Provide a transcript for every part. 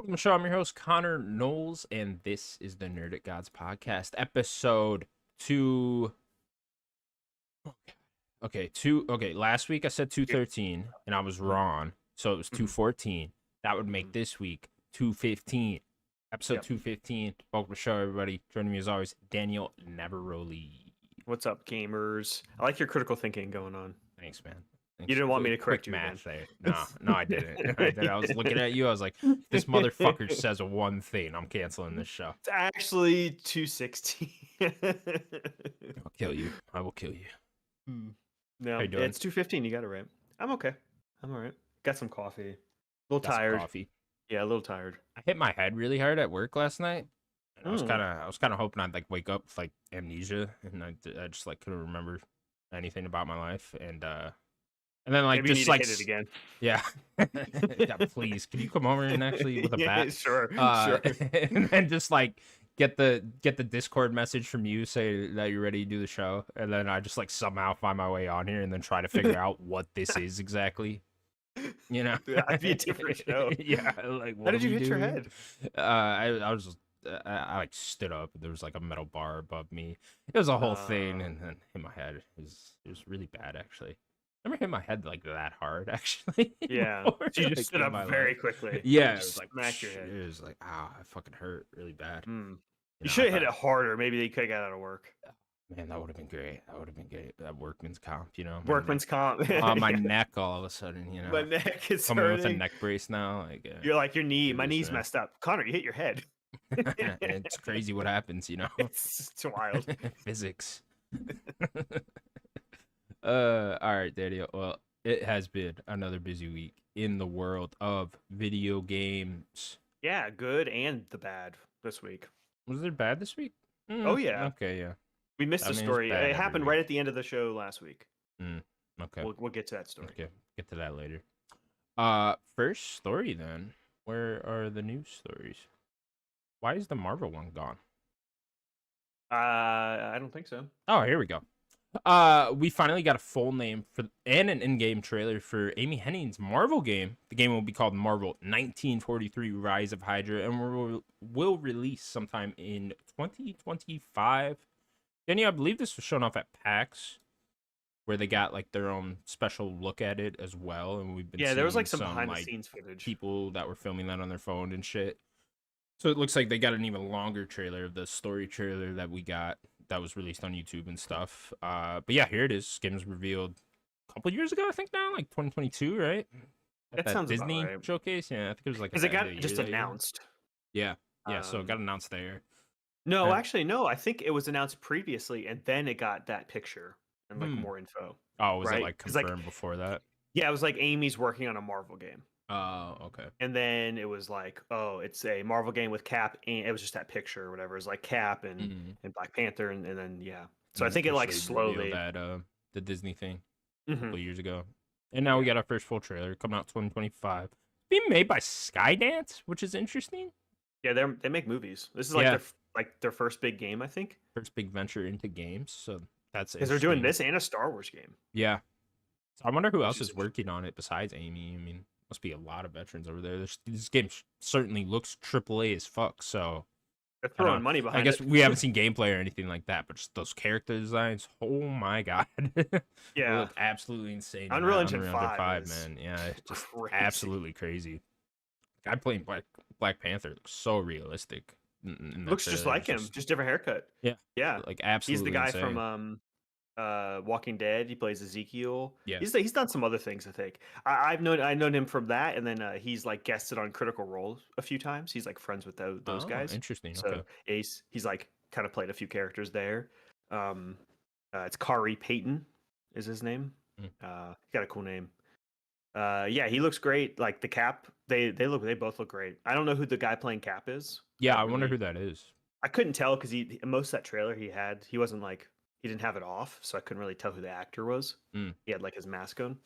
Welcome to the show. I'm your host, Connor Knowles, and this is the Nerdic Gods podcast, episode 2. Last week I said 213, and I was wrong, so it was 214. That would make this week 215. Episode 215. Welcome to the show, everybody. Joining me as always, Daniel Navaroli. What's up, gamers? I like your critical thinking going on. Thanks, man. Thanks. You didn't want me to correct Quick you math again. there. No, I didn't. I was looking at you. I was like, this motherfucker says one thing. I'm canceling this show. It's actually 216. I'll kill you. I will kill you. No, How you doing? it's 215. You got it right. I'm okay. I'm all right. Got some coffee. A little tired. Coffee. Yeah, a little tired. I hit my head really hard at work last night. And I was kind of hoping I'd like wake up with like amnesia, and I just like couldn't remember anything about my life, and then like Maybe just you need like to hit it again. yeah. Yeah, please, can you come over and actually with a bat? Sure. And then just like get the Discord message from you, say that you're ready to do the show, and then I just like somehow find my way on here and then try to figure out what this is exactly. You know, That'd be a different show. Yeah, like what How did you we hit your do? head? I was just, I like stood up. There was like a metal bar above me. It was a whole thing, and then hit my head. It was really bad actually. I never hit my head like that hard actually. Yeah. before, So you just like, stood in up my very life. quickly. Yeah, it Just was like smacked your head. It was like I fucking hurt really bad. You know, should I have hit it thought, harder. Maybe they could have got out of work. Man, that would have been great. That would have been great. That workman's comp, you know. Workman's comp. On my neck, all of a sudden, you know. My neck is coming with a hurting. neck brace now. Like You're like your knee. do My this, knee's man. messed up. Connor, you hit your head. It's crazy what happens, you know. It's wild. Physics. All right, Daniel. Well, it has been another busy week in the world of video games. Yeah, good and the bad this week. Was there bad this week? Oh yeah. Okay, yeah. We missed I the mean, it's story. bad It every happened week. right at the end of the show last week. Okay. We'll get to that story. Okay. Get to that later. First story then. Where are the news stories? Why is the Marvel one gone? I don't think so. Oh, here we go. We finally got a full name for and an in-game trailer for Amy Hennig's Marvel game. The game will be called Marvel 1943: Rise of Hydra, and will release sometime in 2025. Danny, I believe this was shown off at PAX, where they got like their own special look at it as well, and we've been There was seeing like some behind the scenes footage. people that were filming that on their phone and shit. So it looks like they got an even longer trailer of the story trailer that we got that was released on YouTube and stuff. But yeah, here it is. Game was revealed a couple years ago, I think now, like 2022, right? That sounds about Disney right. showcase. Yeah, I think it was like Because at it the got end of the just year that year. announced. Yeah, so it got announced there. No, Yeah. actually, no. I think it was announced previously, and then it got that picture and like more info. Oh, was it Right? like 'Cause, like, confirmed before that? Yeah, it was like Amy's working on a Marvel game. Oh, okay. And then it was like, oh, it's a Marvel game with Cap, and it was just that picture or whatever. It was like Cap and Black Panther, and then yeah. So I think it like slowly that the Disney thing a Mhm. couple years ago, and now we got our first full trailer coming out 2025. Being made by Skydance, which is interesting. Yeah, they make movies. This is like their first big game, I think. First big venture into games, so that's Because they're doing interesting. this and a Star Wars game. Yeah, so I wonder who else is is working on it besides Amy. I mean, must be a lot of veterans over there. This game certainly looks AAA as fuck. So They're throwing money behind I guess it. we haven't seen gameplay or anything like that, but just those character designs. Oh my god, they Yeah. look absolutely insane. Unreal in that Engine 5 is man. Yeah, it's just crazy. absolutely crazy. Guy playing Black Panther looks so realistic. In that Looks just trailer. like him, just different haircut. Yeah. Yeah. Like He's absolutely. the guy insane. from Walking Dead. He plays Ezekiel. Yeah. He's done some other things, I think. I've known him from that, and then he's like guested on Critical Role a few times. He's like friends with those guys. Interesting. So Okay. he's like kind of played a few characters there. It's Kari Payton is his name. He got a cool name. Yeah, he looks great. Like the Cap, they both look great. I don't know who the guy playing Cap is. Yeah, I wonder who that is. I couldn't tell because he most of that trailer he wasn't like he didn't have it off, so I couldn't really tell who the actor was. He had like his mask on.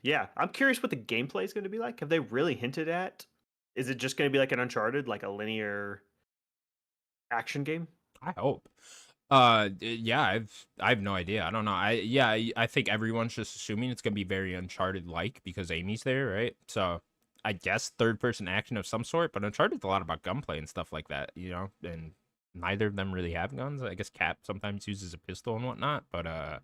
Yeah, I'm curious what the gameplay is going to be like. Have they really hinted at? Is it just going to be like an Uncharted, like a linear action game? I hope. Yeah, I have no idea. I don't know. I think everyone's just assuming it's gonna be very Uncharted like because Amy's there, right? So I guess third person action of some sort, but Uncharted's a lot about gunplay and stuff like that, and neither of them really have guns. I guess Cap sometimes uses a pistol and whatnot, but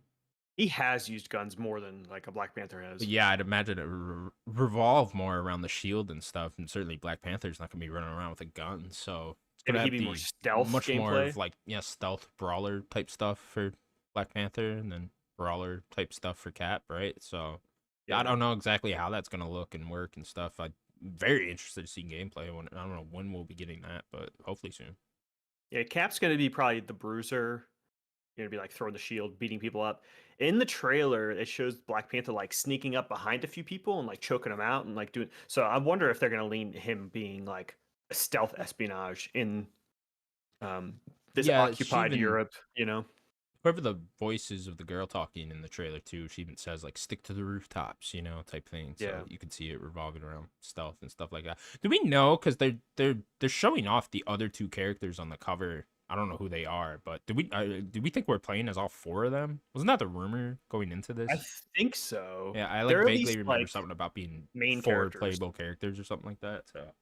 he has used guns more than like a Black Panther has. yeah, I'd imagine it revolve more around the shield and stuff, and certainly Black Panther's not gonna be running around with a gun, so it's gonna Maybe he'd have be to more be stealth much more gameplay. of like stealth brawler type stuff for Black Panther, and then brawler type stuff for Cap, right? So yeah, I Yeah. don't know exactly how that's gonna look and work and stuff. I'm very interested to see gameplay. I don't know when we'll be getting that, but hopefully soon. Yeah, Cap's gonna be probably the bruiser. You're gonna be like throwing the shield, beating people up. In the trailer, it shows Black Panther like sneaking up behind a few people and like choking them out and like doing. So I wonder if they're gonna lean him being like a stealth espionage in um this Yeah, she occupied even Europe. You know. whoever the voices of the girl talking in the trailer too, she even says like "stick to the rooftops," type thing. Yeah. So you can see it revolving around stealth and stuff like that. Do we know? Because they're showing off the other two characters on the cover. I don't know who they are, but do we think we're playing as all four of them? Wasn't that the rumor going into I this? think so. Yeah, I like They're at vaguely least remember like something about being main four characters. playable characters or something like that. So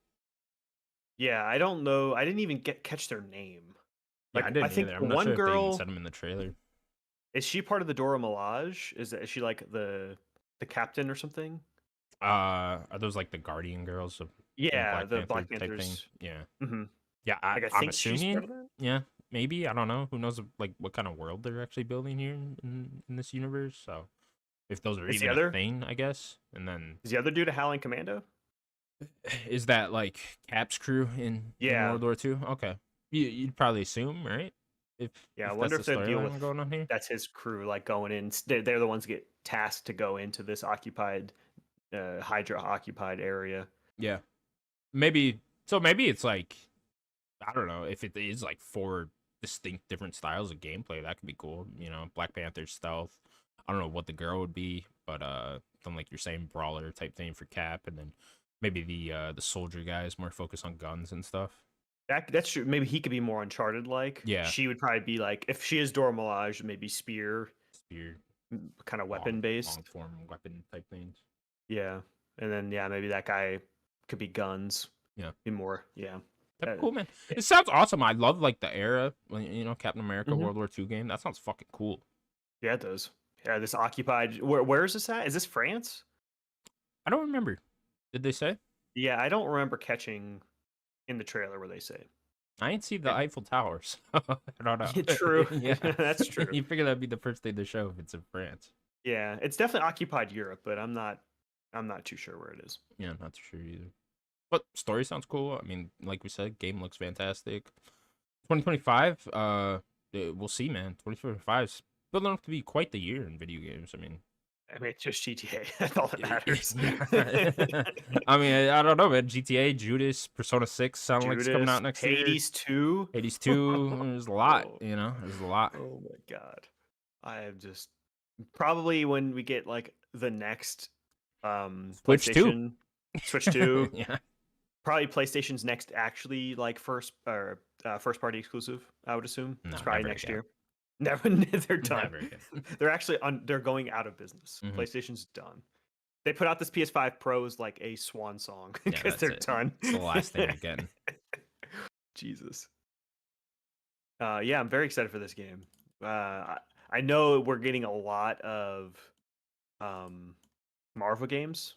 Yeah, I don't know. I didn't even catch their name. yeah, I I didn't think either. the I'm not one sure if they even girl said them in the trailer. is she part of the Dora Milaje? Is she like the captain or something? Are those like the Guardian girls of from Yeah, Black the Panther Black type thing? Panthers. Yeah. Hmm. Yeah, Like I I'm think she's part assuming. of that. Yeah, maybe. I don't know. Who knows like what kind of world they're actually building here in this universe? So if those are Is the even a other thing, I guess. And then is the other dude a Howling Commando? is that like Cap's crew in Yeah, World War II? Okay, you'd probably assume, right? If yeah. I if wonder that's the if they deal storyline with going on here. that's his crew, like going in. They're the ones that get tasked to go into this occupied, Hydra occupied area. Yeah, maybe. So maybe it's like I don't know if it is like four distinct different styles of gameplay. That could be cool. Black Panther stealth. I don't know what the girl would be, but something like you're saying brawler type thing for Cap, and then maybe the soldier guy is more focused on guns and stuff. That's true. Maybe he could be more Uncharted like. Yeah, She would probably be like if she is Dora Milaje, maybe spear spear, kind of long weapon based. long form weapon type things. Yeah, and then yeah, maybe that guy could be guns. Yeah. Be more. Yeah. That'd be Uh, cool, man. It sounds awesome. I love like the era when Captain America mhm. World War II game. That sounds fucking cool. Yeah, it does. Yeah, this occupied. Where is this at? Is this France? I don't remember. Did they say? Yeah, I don't remember catching in the trailer where they say. I ain't see the Yeah, Eiffel Tower, so I don't know. true. Yeah, That's true. you figure that'd be the first thing to show if it's in France. Yeah, it's definitely occupied Europe, but I'm not. I'm not too sure where it is. Yeah, I'm not too sure either. But story sounds cool. I mean, like we said, game looks fantastic. 2025, we'll see, man. 2025 is building up to be quite the year in video games. I mean, I mean, it's just GTA. That's all that matters. yeah. I mean, I don't know, man. GTA, Judas, Persona 6 sound like it's coming Judas, out next year. Hades 2. Hades 2, there's a lot, Oh, there's a lot. oh my god. I am just probably when we get like the next Switch 2. PlayStation Switch 2, Yeah, probably PlayStation's next actually like first party exclusive, I would assume. no, It's probably never next again. year. Never they're done. Never again. They're actually they're going out of business. Mhm. PlayStation's done. They put out this PS5 Pro as like a swan song Yeah, because that's they're it. done. It's the last thing you're getting. Jesus. Yeah, I'm very excited for this game. I know we're getting a lot of um, Marvel games,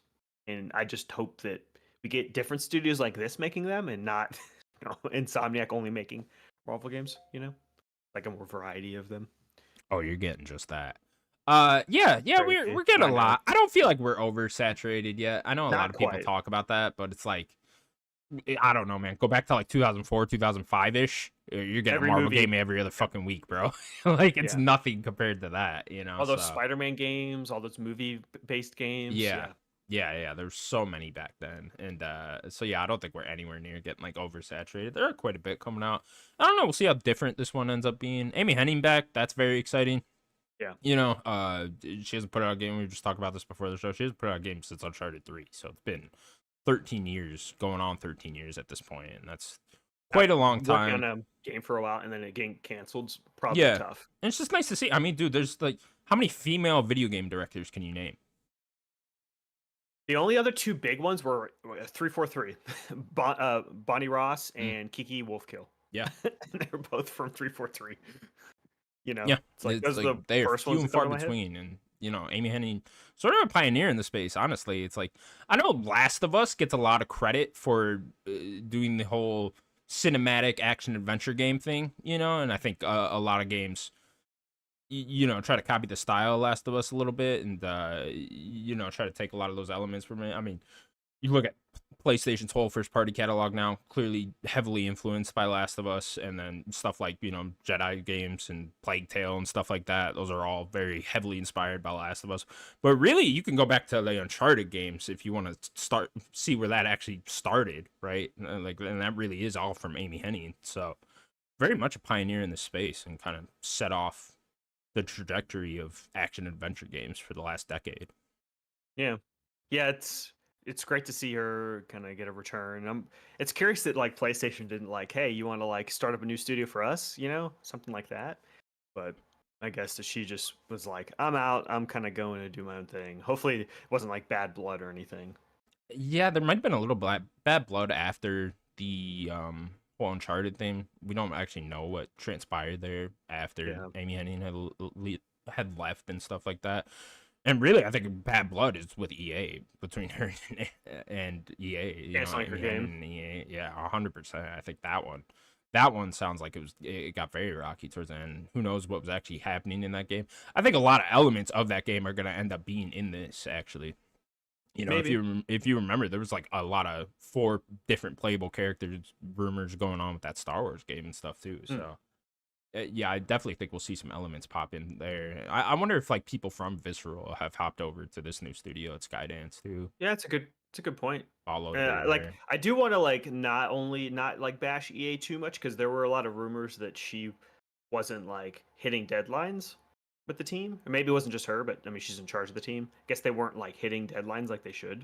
and I just hope that we get different studios like this making them, and not Insomniac only making Marvel games. Like a more variety of them. Oh, you're getting just that. Yeah, Crazy. we're getting I a know. lot. I don't feel like we're oversaturated yet. I know a lot Not of people quite. talk about that, but it's like I don't know, man. Go back to like 2004, 2005 ish. You're getting Every a Marvel movie. game every other fucking week, bro. Like it's Yeah. nothing compared to that, All those so- Spider-Man games, all those movie-based games. Yeah. There's so many back then, and so yeah, I don't think we're anywhere near getting like oversaturated. There are quite a bit coming out. I don't know. We'll see how different this one ends up being. Amy Hennig back. That's very exciting. Yeah. She hasn't put out a game. We were just talking about this before the show. She hasn't put out a game since Uncharted 3, so it's been 13 years, going on 13 years at this point, and that's quite a long time. Working on a game for a while and then it getting canceled, probably Yeah. tough. And it's just nice to see. I mean, dude, there's like how many female video game directors can you name? The only other two big ones were 343, Bonnie Ross and Kiki Wolfkill. Yeah. They were both from 343. You know, Yeah, it's like those are the they are first few ones and that come far to my head. between, and Amy Hennig, sort of a pioneer in the space. Honestly, it's like I know Last of Us gets a lot of credit for doing the whole cinematic action adventure game thing, and I think a lot of games, try to copy the style of Last of Us a little bit, and try to take a lot of those elements from it. I mean, you look at PlayStation's whole first party catalog now, clearly heavily influenced by Last of Us, and then stuff like, Jedi games and Plague Tale and stuff like that. Those are all very heavily inspired by Last of Us. But really, you can go back to the Uncharted games if you want to see where that actually started, right? And that really is all from Amy Hennig. So very much a pioneer in the space and kind of set off the trajectory of action adventure games for the last decade. Yeah. Yeah, it's great to see her kind of get a return. It's curious that like PlayStation didn't like, hey, you want to like start up a new studio for us, something like that. But I guess that she just was like, I'm out. I'm kind of going to do my own thing. Hopefully, it wasn't like bad blood or anything. Yeah, there might have been a little bad blood after the whole Uncharted thing. We don't actually know what transpired there after Amy Hennig had left and stuff like that. And really, I think bad blood is with EA, between her and EA. Canceling her game. And EA, yeah, 100%. I think that one sounds like it got very rocky towards the end. Who knows what was actually happening in that game? I think a lot of elements of that game are going to end up being in this, actually. Maybe. If you remember, there was like a lot of 4 different playable characters rumors going on with that Star Wars game and stuff too. So yeah, I definitely think we'll see some elements pop in there. I wonder if like people from Visceral have hopped over to this new studio at Skydance too. Yeah, it's a good point. Follow Like I do want to like not like bash EA too much, because there were a lot of rumors that she wasn't like hitting deadlines with the team. Or maybe it wasn't just her, but I mean she's in charge of the team. I guess they weren't like hitting deadlines like they should.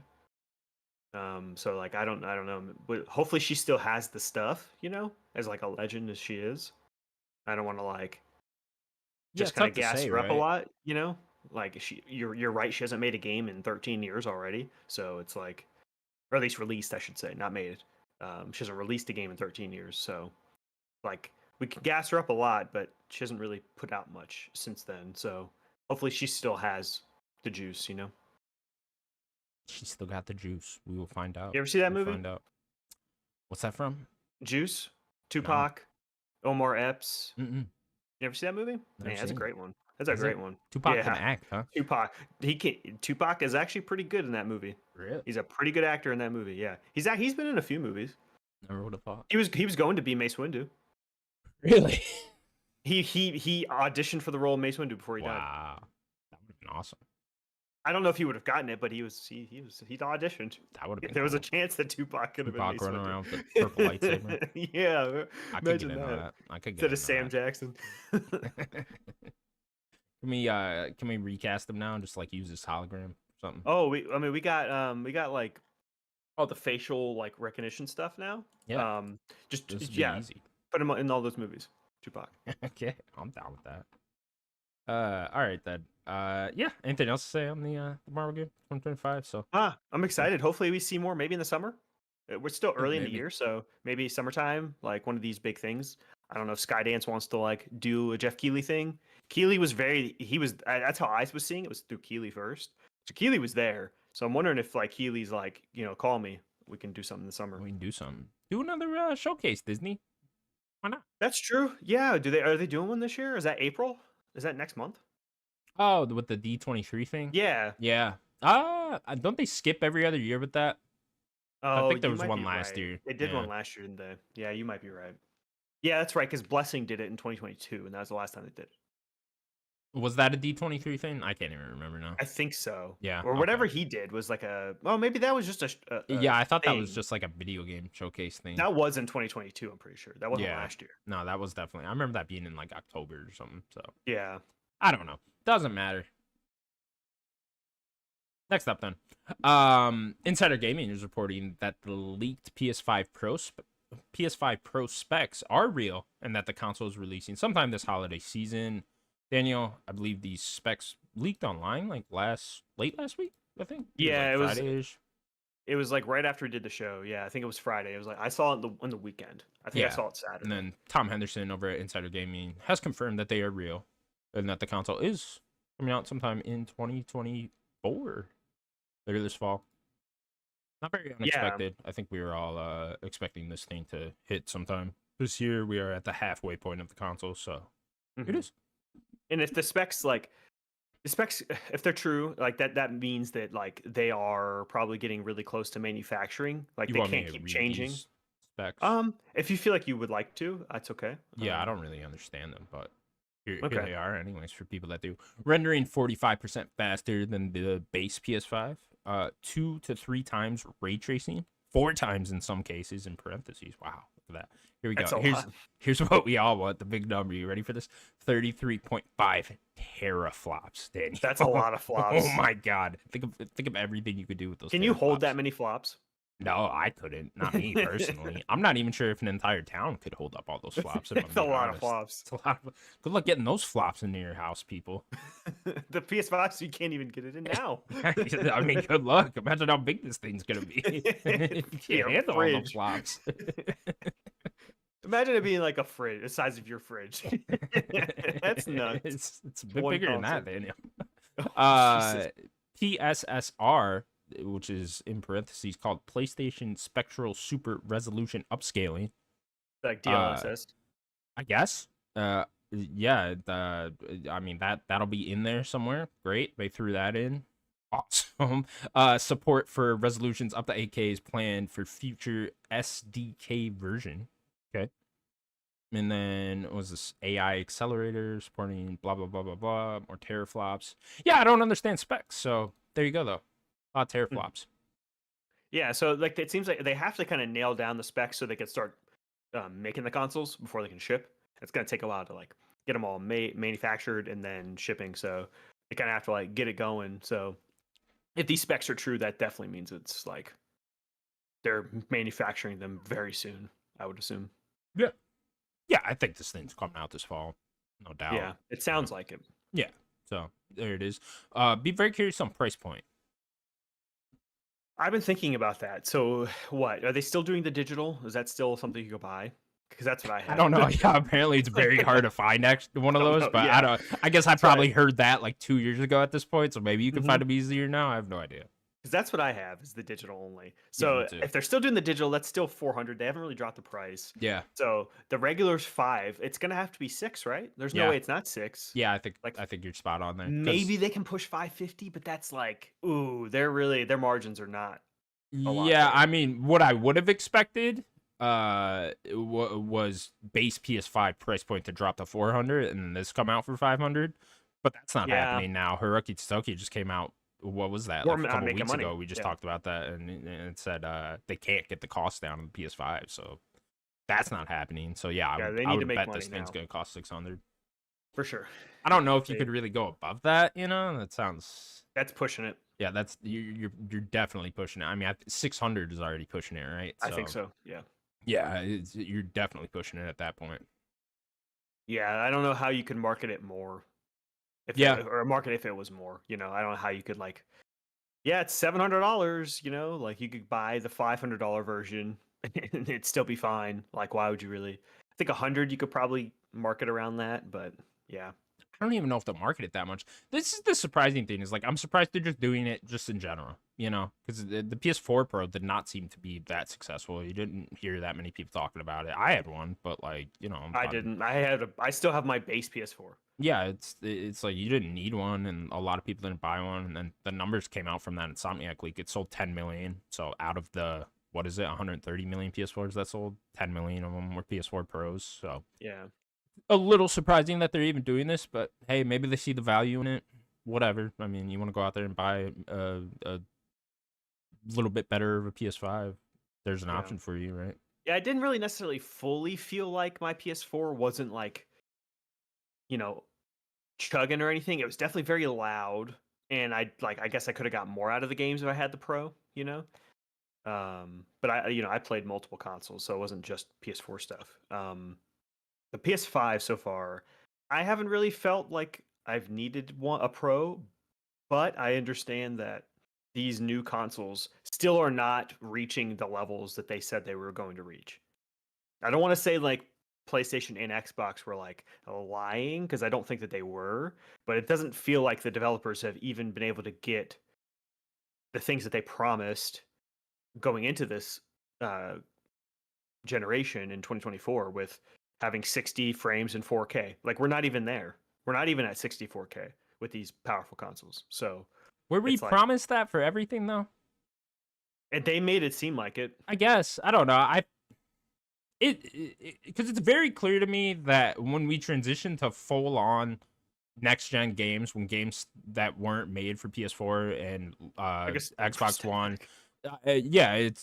So like I don't know. But hopefully she still has the stuff, as like a legend as she is. I don't want to like just kind of gas her up a lot, Like you're right, she hasn't made a game in 13 years already. So it's like, or at least released, I should say, not made. She hasn't released a game in 13 years, so like we can gas her up a lot, but she hasn't really put out much since then. So hopefully she still has the juice, She still got the juice. We will find out. You ever see that movie? Find out. What's that from? Juice, Tupac, no. Omar Epps. Mm-mm. You ever see that movie? Man, that's a great one. That's a great one. Tupac can act, huh? Tupac is actually pretty good in that movie. Really? He's a pretty good actor in that movie. Yeah, he's been in a few movies. Never would have thought. He was going to be Mace Windu. Really? He auditioned for the role of Mace Windu before he died. Wow, that would have been awesome. I don't know if he would have gotten it, but he auditioned. That would have been. There was a chance that Tupac could have been Mace running Windu. around with the purple lightsaber. Yeah, I could get into that. I could get instead of Sam Jackson. Can we recast him now and just like use his hologram or something? Oh, we got like all the facial like recognition stuff now. Yeah. Just easy. Put him in all those movies. Tupac. Okay, I'm down with that. All right then. Yeah. Anything else to say on the Marvel game 2025? So. I'm excited. Hopefully we see more. Maybe in the summer. We're still early in the Maybe. year, so maybe summertime, like one of these big things. I don't know if Skydance wants to like do a Jeff Keighley thing. Keighley was that's how I was seeing it, was through Keighley first. So Keighley was there. So I'm wondering if like Keighley's like, call me. We can do something in the summer. We can do something. Do another showcase, Disney. Why not? That's true. Yeah. Are they doing one this year? Is that April? Is that next month? Oh, with the D23 thing? Yeah. Yeah. Don't they skip every other year with that? Oh, I think there was one last right. year. They did one last year, didn't they? Yeah, you might be right. Yeah, that's right, because Blessing did it in 2022, and that was the last time they did it. Was that a D23 thing? I can't even remember now. I think so. Yeah. Or whatever he did was like maybe that was just yeah, I thought that was just like a video game showcase thing. That was in 2022, I'm pretty sure. That wasn't last year. No, that was definitely. I remember that being in like October or something. So yeah. I don't know. Doesn't matter. Next up then. Insider Gaming is reporting that the leaked PS5 Pro specs are real and that the console is releasing sometime this holiday season. Daniel, I believe these specs leaked online like late last week. I think it was Yeah, like Friday-ish. it was like right after we did the show. Yeah, I think it was Friday. It was like I saw it on the weekend. I think I Yeah. saw it And Saturday. then Tom Henderson over at Insider Gaming has confirmed that they are real and that the console is coming out sometime in 2024, later this fall. Not very Yeah, unexpected. I think we were all expecting this thing to hit sometime this year. We are at the halfway point of the console, so it hmm is. and if the specs, if they're true, like that means that like they are probably getting really close to manufacturing. Like You they want me can't to keep read changing. these specs? If you feel like you would like to, that's okay. Yeah, I don't really understand them, but here Okay. they are, anyways, for people that do. Rendering 45% faster than the base PS5. 2 to 3 times ray tracing. 4 times in some cases, in parentheses. Wow, look at that. Here we go. That's a lot. Here's what we all want. The big number. You ready for this? 33.5 teraflops, Daniel. That's a lot of Oh flops. my god. Think of everything you could do with those. Can you hold teraflops. that many flops? No, I couldn't. Not me personally. I'm not even sure if an entire town could hold up all those flops. If I'm It's a being lot of honest, flops. it's a lot. Good luck getting those flops into your house, people. The PS5, so you can't even get it in now. I mean, good luck. Imagine how big this thing's gonna be. You Your can't handle all the fridge. flops. Imagine it being like a fridge, the size of your fridge. That's nuts. It's a bit One bigger than console. that, Daniel. Oh, Jesus. PSSR, which is in parentheses called PlayStation Spectral Super Resolution Upscaling. Like Uh, DLSS. I guess. Yeah. I mean that'll be in there somewhere. Great, they threw that in. Awesome. Support for resolutions up to 8K is planned for future SDK version. Okay. And then what was this AI accelerator supporting blah blah blah blah blah more teraflops. Yeah, I don't understand specs, so there you go though. A lot of Mhm. teraflops. Yeah, so like it seems like they have to kind of nail down the specs so they can start making the consoles before they can ship. It's gonna take a while to like get them all manufactured and then shipping. So they kind of have to like get it going. So if these specs are true, that definitely means it's like they're manufacturing them very soon. I would assume. Yeah. Yeah, I think this thing's coming out this fall, no doubt. Yeah, it sounds like it. Yeah. So there it is. Be very curious on price point. I've been thinking about that. So what are they still doing the digital? Is that still something you go buy? Because that's what I I have. don't know. Yeah, apparently it's very hard to find one of I don't those, know. but I Yeah, don't. I guess I that's what probably heard that like 2 years ago at this point, so maybe you can find because them easier now. I have no idea. that's what I have is the digital only. Yeah, me So too. if they're still doing the digital, that's still 400. They haven't really dropped the price. Yeah, So the regular's 5. It's gonna have to be 6, right? There's no yeah, way it's not 6. yeah. Like I think you're spot on there. Because maybe they can push 550, but that's like, ooh, their margins are not a lot yeah, I there. mean, what I would have expected was base PS5 price point to drop to 400 and this come out for 500, but that's not Yeah, happening now. Hiroki Tsutoki just came out. What was that? we're Like a not couple making weeks money. ago, we just Yeah, talked about that, and it said they can't get the cost down on the PS5, so that's not happening. So yeah, yeah, they I need to would make bet money this thing's now gonna cost 600. for sure. I don't know if you They, could really go above that. You know, that sounds. that's pushing it. Yeah, that's you're definitely pushing it. I mean, 600 is already pushing it, right? I think So so. Yeah. yeah, you're definitely pushing it at that point. Yeah, I don't know how you could market it more if Yeah, or market if it was more. I don't know how you could like. Yeah, it's $700. Like you could buy the $500 version and it'd still be fine. Like, why would you really? I think 100 you could probably market around that, but yeah, I don't even know if they'll market it that much. This is the surprising thing is like I'm surprised they're just doing it just in general, because the PS4 Pro did not seem to be that successful. You didn't hear that many people talking about it. I had one, but like I'm I talking. didn't. I still have my base PS4. Yeah, it's like you didn't need one, and a lot of people didn't buy one. And then the numbers came out from that Insomniac leak. It sold 10 million. So out of the what is it, 130 million PS4s that sold, 10 million of them were PS4 Pros. So Yeah. a little surprising that they're even doing this, but hey, maybe they see the value in it. Whatever. I mean, you want to go out there and buy a little bit better of a PS5. There's an Yeah. option for you, right? Yeah, I didn't really necessarily fully feel like my PS4 wasn't like, you know, chugging or anything. It was definitely very loud, and I guess I could have got more out of the games if I had the Pro. But I played multiple consoles, so it wasn't just PS4 stuff. The PS5 so far, I haven't really felt like I've needed a Pro, but I understand that these new consoles still are not reaching the levels that they said they were going to reach. I don't want to say like PlayStation and Xbox were like lying, because I don't think that they were, but it doesn't feel like the developers have even been able to get the things that they promised going into this generation in 2024 with having 60 frames in 4K. Like, we're not even there. We're not even at 64K with these powerful consoles. So Were we it's like, promised that for everything though? and they made it seem like it. I guess. I don't know. Because it's very clear to me that when we transition to full on next gen games, when games that weren't made for PS4 and I guess Xbox One,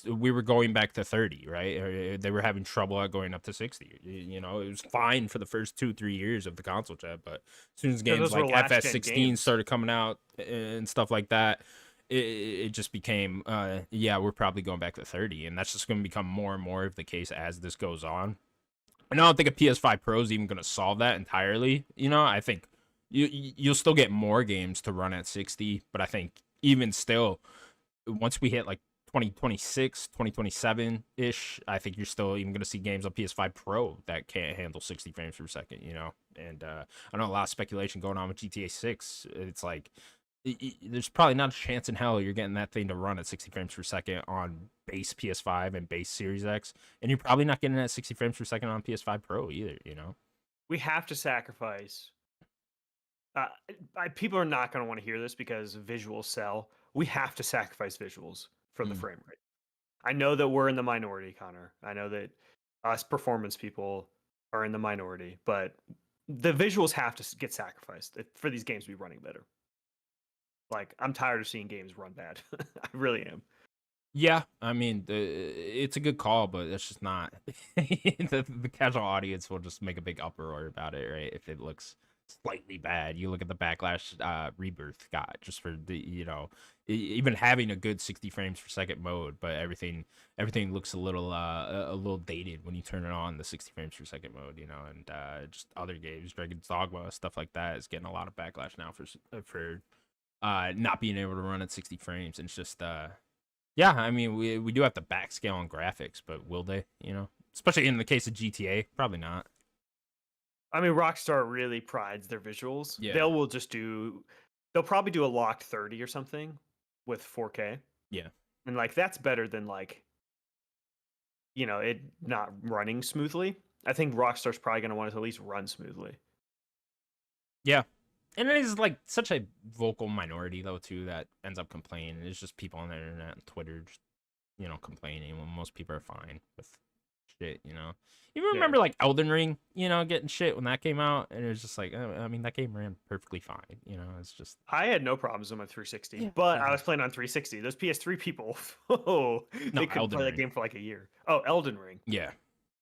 we were going back to 30, right? They were having trouble at going up to 60. You know, it was fine for the first 2-3 years of the console chat, but as soon as games like FS16 started coming out and stuff like that, it just became we're probably going back to 30, and that's just going to become more and more of the case as this goes on. And I don't think a PS5 Pro is even going to solve that entirely. You know, I think you'll still get more games to run at 60, but I think even still, once we hit like 2026, 2027 ish, I think you're still even going to see games on PS5 Pro that can't handle 60 frames per second. You know, and I know a lot of speculation going on with GTA 6. It's like, there's probably not a chance in hell you're getting that thing to run at 60 frames per second on base PS5 and base Series X, and you're probably not getting it at 60 frames per second on PS5 Pro either, you know? We have to sacrifice. People are not going to want to hear this because visuals sell. We have to sacrifice visuals for the frame rate. I know that we're in the minority, Connor. I know that us performance people are in the minority, but the visuals have to get sacrificed for these games to be running better. Like, I'm tired of seeing games run bad. I really am. Yeah, I mean, it's a good call, but it's just not. The casual audience will just make a big uproar about it, right? If it looks slightly bad. You look at the Backlash Rebirth got just for the, you know, even having a good 60 frames per second mode, but everything looks a little dated when you turn it on the 60 frames per second mode, you know, and just other games, Dragon's Dogma, stuff like that is getting a lot of backlash now for not being able to run at 60 frames. And it's just yeah, I mean, we do have to backscale on graphics, but will they, you know, especially in the case of GTA? Probably not. I mean, Rockstar really prides their visuals. Yeah. They'll probably do a locked 30 or something with 4K. Yeah. And like, that's better than like, you know, it not running smoothly. I think Rockstar's probably going to want it to at least run smoothly. Yeah. And it is like such a vocal minority though too that ends up complaining. It's just people on the internet and Twitter just, you know, complaining when most people are fine with shit, you know. You remember like Elden Ring, you know, getting shit when that came out, and it was just like, I mean, that game ran perfectly fine, you know. It's just, I had no problems on my 360, but I was playing on 360. Those PS3 people, they couldn't play that game for like a year. Oh, Elden Ring. Yeah.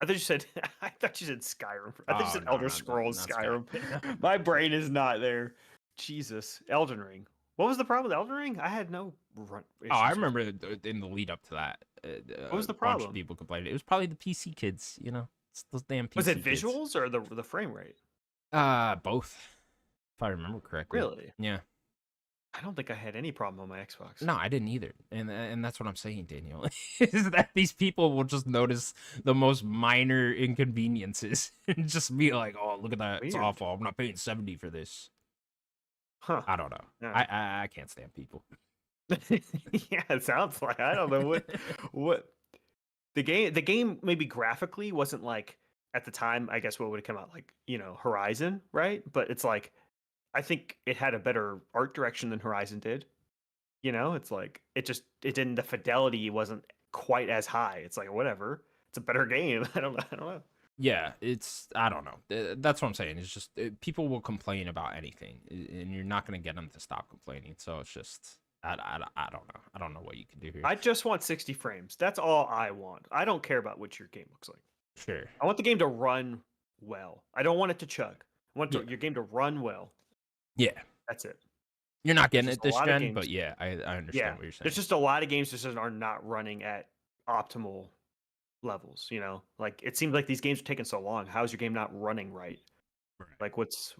I thought you said Skyrim. I thought you said Elder Scrolls Skyrim. My brain is not there. Jesus, Elden Ring. What was the problem with Elden Ring? I had no run. I remember in the lead up to that. What was the problem? A bunch of people complained. It was probably the PC kids, you know. It's those damn PC Was it kids. visuals or the frame rate? Both, if I remember correctly. Really? Yeah. I don't think I had any problem on my Xbox. No, I didn't either. And that's what I'm saying, Daniel. Is that these people will just notice the most minor inconveniences and just be like, "Oh, look at that. It's awful. I'm not paying 70 for this." Huh. I don't know. Yeah. I can't stand people. Yeah, it sounds like, I don't know what the game maybe graphically wasn't like at the time, I guess what would have come out, like, you know, Horizon, right? But it's like, I think it had a better art direction than Horizon did. You know, it's like the fidelity wasn't quite as high. It's like, whatever. It's a better game. I don't know. Yeah, I don't know. That's what I'm saying. It's just people will complain about anything, and you're not going to get them to stop complaining. So it's just, I don't know. I don't know what you can do here. I just want 60 frames. That's all I want. I don't care about what your game looks like. Sure. I want the game to run well. I don't want it to chug. I want your game to run well. Yeah. That's it. You're not getting it this gen, but yeah, I understand what you're saying. There's just a lot of games that are not running at optimal levels, you know? Like, it seems like these games are taking so long. How is your game not running right? Like what's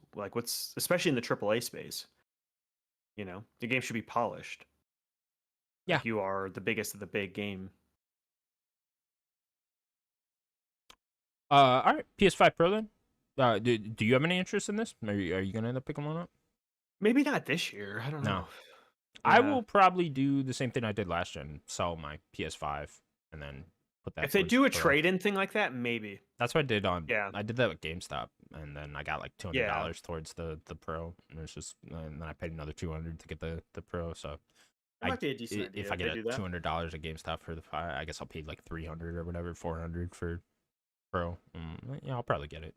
especially in the AAA space, you know? The game should be polished. Yeah. Like you are the biggest of the big game. All right, PS5 Pro then. Do you have any interest in this? Are you gonna end up picking one up? Maybe not this year. I don't No. know. I Yeah. will probably do the same thing I did last gen, sell my PS5 and then put that If they towards do the a Pro. trade-in thing like that, maybe. That's what I did on. Yeah. I did that with GameStop, and then I got like $200 Yeah. towards the Pro, and it's just, and then I paid another 200 to get the Pro. So That might be a decent idea if I if they get do a that. $200 at GameStop for the 5, I guess I'll pay like 300 or whatever, 400 for Pro. Yeah, I'll probably get it.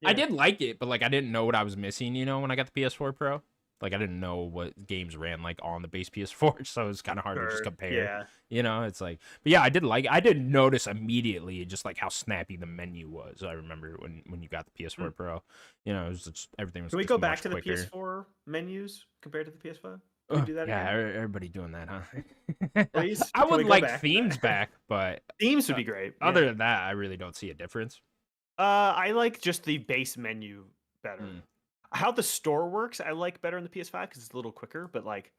Yeah. I did like it, but like I didn't know what I was missing, when I got the PS4 Pro. Like I didn't know what games ran like on the base PS4, so it was kind of hard to just compare. Yeah. It's like, but yeah, I did notice immediately just like how snappy the menu was. I remember when you got the PS4 Pro, it was just everything was. Can we just go much back to quicker. the PS4 menus compared to the PS5? Can we do that yeah, again? everybody doing that, huh? Please. I Can we would go like back? themes back, but Themes would be great. other Yeah. than that, I really don't see a difference. I like just the base menu better. Mm. How the store works, I like better in the PS5 because it's a little quicker, but like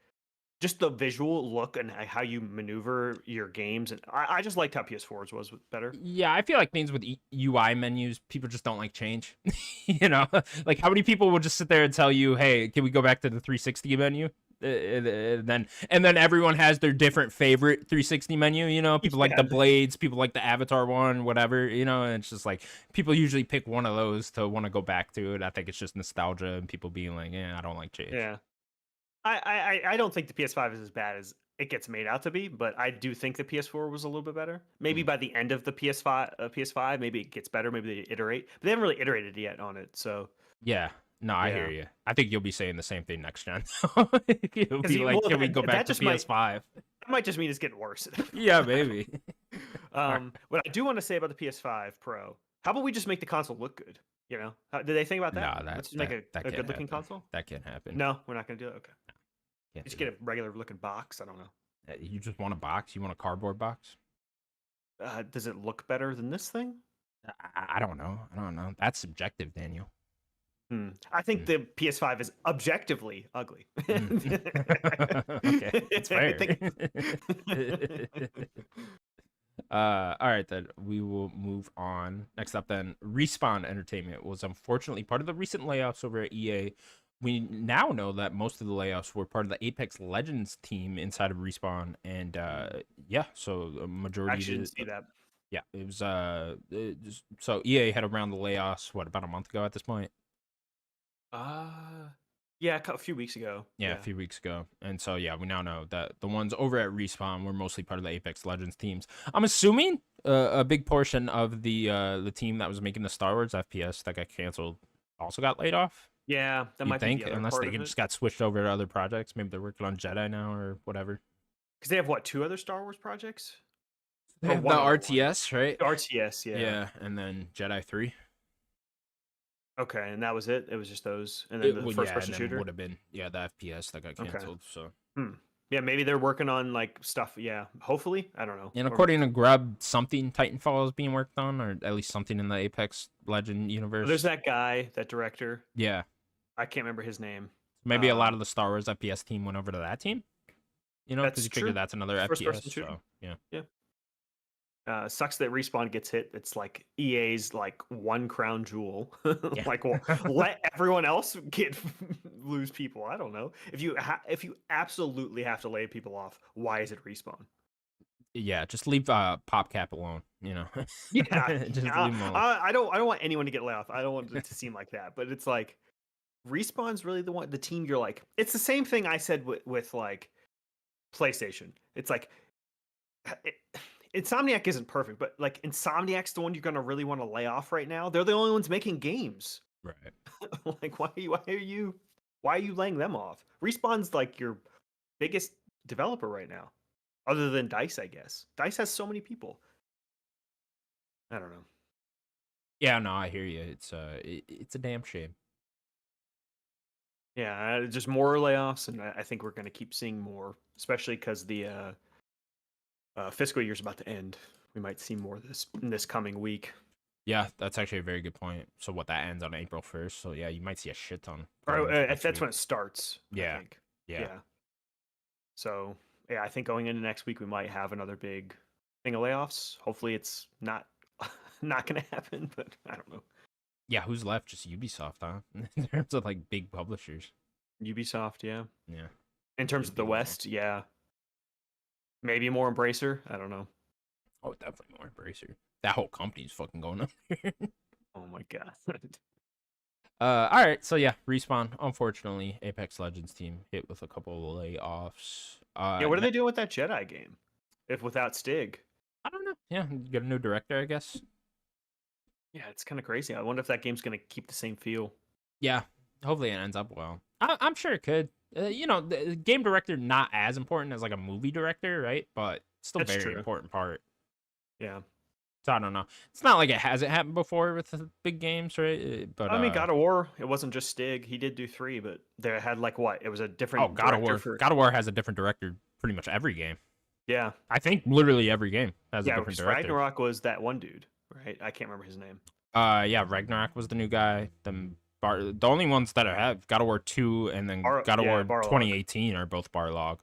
just the visual look and how you maneuver your games, and I just liked how PS4's was better. Yeah, I feel like things with UI menus, people just don't like change. Like how many people will just sit there and tell you, "Hey, can we go back to the 360 menu?" And then everyone has their different favorite 360 menu. People like the blades, people like the Avatar one, whatever. And it's just like people usually pick one of those to want to go back to it. I think it's just nostalgia and people being like, "Yeah, I don't like change." Yeah. I don't think the PS5 is as bad as it gets made out to be, but I do think the PS4 was a little bit better. Maybe by the end of the PS5, maybe it gets better. Maybe they iterate, but they haven't really iterated yet on it. So yeah, no, I hear Yeah. you. I think you'll be saying the same thing next gen. You'll be like, well, "Can we that- go back that to just might- PS5?" that might just mean it's getting worse. Yeah, maybe. What I do want to say about the PS5 Pro, how about we just make the console look good? Did they think about that? No, Let's just make a that good can't looking happen. console. That can't happen. No, we're not gonna do it. Okay, Can't just do get a regular looking box. I don't know. that. You just want a box? You want a cardboard box? Does it look better than this thing? I don't know. I don't know. That's subjective, Daniel. I think the PS5 is objectively ugly. Okay, that's fair. All right, then we will move on. Next up, then, Respawn Entertainment was unfortunately part of the recent layoffs over at EA. We now know that most of the layoffs were part of the Apex Legends team inside of Respawn, and yeah, so a majority. I didn't see that. Yeah, it was so EA had around the layoffs about a month ago at this point. Yeah, a few weeks ago. Yeah, a few weeks ago. And so, yeah, we now know that the ones over at Respawn were mostly part of the Apex Legends teams. I'm assuming a big portion of the team that was making the Star Wars FPS that got canceled also got laid off. Yeah, that You might think, be the other unless part they of just got switched over to other projects. Maybe they're working on Jedi now or whatever. Because they have what, 2 other Star Wars projects? They have the RTS, right? RTS, yeah. Yeah, and then Jedi 3. Okay, and that was it. It was just those, and then the first-person shooter would have been the FPS that got canceled. So yeah, maybe they're working on like stuff. Yeah, hopefully, I don't know. And according to Grub, something Titanfall is being worked on, or at least something in the Apex Legend universe. There's that guy, that director. Yeah, I can't remember his name. Maybe a lot of the Star Wars FPS team went over to that team. That's because you figure that's another FPS. So yeah. Sucks that Respawn gets hit. It's like EA's like one crown jewel. Yeah. Like, well, let everyone else lose people. I don't know. If you absolutely have to lay people off, why is it Respawn? Yeah, just leave PopCap alone. Yeah, just leave him alone. I don't want anyone to get laid off. I don't want it to seem like that. But it's like Respawn's really the team you're like. It's the same thing I said with like PlayStation. It's like. Insomniac isn't perfect, but like Insomniac's the one you're gonna really want to lay off right now. They're the only ones making games. Right. Like why are you laying them off? Respawn's like your biggest developer right now, other than DICE, I guess. DICE has so many people. I don't know. Yeah, no, I hear you. It's a damn shame. Yeah, just more layoffs, and I think we're gonna keep seeing more, especially because the fiscal year's about to end. We might see more of this in this coming week. Yeah, that's actually a very good point. So what, that ends on April 1st. So yeah, you might see a shit ton. Or that's when it starts. Yeah. I think. Yeah. So yeah, I think going into next week we might have another big thing of layoffs. Hopefully, it's not not going to happen, but I don't know. Yeah, who's left? Just Ubisoft, huh? In terms of like big publishers. Ubisoft, yeah. Yeah. In terms Should of the be one. West, yeah. Maybe more Embracer. I don't know. Oh, definitely more Embracer. That whole company's fucking going up here. Oh my god. All right, so yeah, Respawn. Unfortunately, Apex Legends team hit with a couple of layoffs. Yeah, what are they doing with that Jedi game? If without Stig. I don't know. Yeah, get a new director, I guess. Yeah, it's kind of crazy. I wonder if that game's going to keep the same feel. Yeah, hopefully it ends up well. I'm sure it could. The game director not as important as like a movie director, right? But still That's very true. important part. Yeah. So I don't know. It's not like it hasn't happened before with the big games, right? But I mean, God of War, it wasn't just Stig. He did do 3, but they had like what? It was a different God of director War. for. God of War has a different director pretty much every game. Yeah. I think literally every game has a Yeah, different because director. Ragnarok was that one dude, right? I can't remember his name. Yeah, Ragnarok was the new guy. The only ones that I have God of War 2 and then God of War Barlog. 2018 are both Barlog.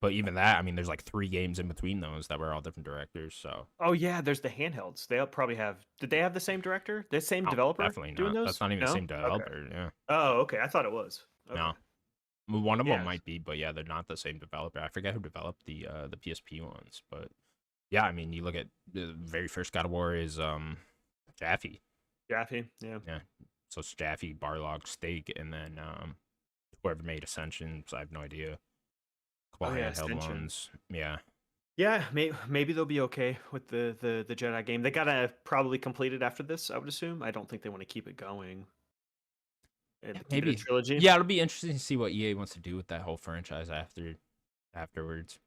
But even that, I mean, there's like 3 games in between those that were all different directors. So. Oh yeah, there's the handhelds. They'll probably have. Did they have the same director? The same developer? Definitely doing not. those? That's not even No? the same developer. Okay. Yeah. Oh, okay. I thought it was. Okay. No. One of Yeah. them might be, but yeah, they're not the same developer. I forget who developed the PSP ones, but yeah, I mean, you look at the very first God of War is Jaffe. Jaffe, yeah. Yeah. So it's Jaffe, Barlog, Stake, and then whoever made Ascension. So I have no idea. Couple handheld ones. Yeah. Yeah, maybe they'll be okay with the Jedi game. They gotta probably complete it after this, I would assume. I don't think they want to keep it going. Maybe a trilogy. Yeah, it'll be interesting to see what EA wants to do with that whole franchise afterwards.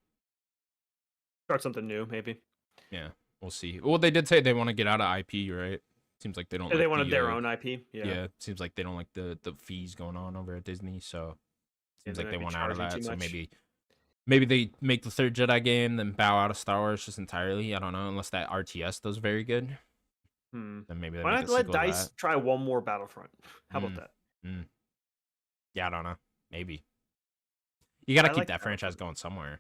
Start something new, maybe. Yeah, we'll see. Well, they did say they want to get out of IP, right? Seems like they don't. They wanted their own IP. Yeah. Seems like they don't like the fees going on over at Disney, so seems like they want out of that. So maybe they make the third Jedi game, then bow out of Star Wars just entirely. I don't know, unless that RTS does very good. Then maybe they why not let DICE try one more Battlefront? How about that? Yeah, I don't know. Maybe you got to keep that franchise going somewhere.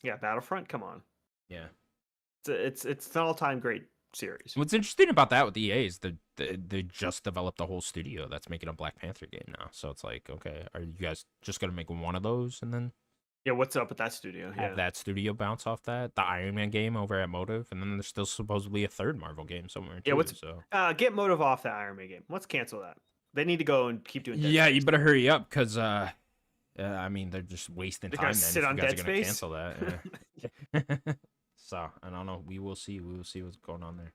Yeah, Battlefront. Come on. Yeah, it's an all-time great series. What's interesting about that with EA is they just developed a whole studio that's making a Black Panther game now. So it's like, okay, are you guys just gonna make one of those and then? Yeah, what's up with that studio? Have that studio bounce off that the Iron Man game over at Motive, and then there's still supposedly a third Marvel game somewhere. Yeah, get Motive off that Iron Man game. Let's cancel that. They need to go and keep doing. Dead Space. You better hurry up because I mean they're just wasting time. Then sit on Dead Space. Cancel that. Yeah. So I don't know. We will see. We will see what's going on there.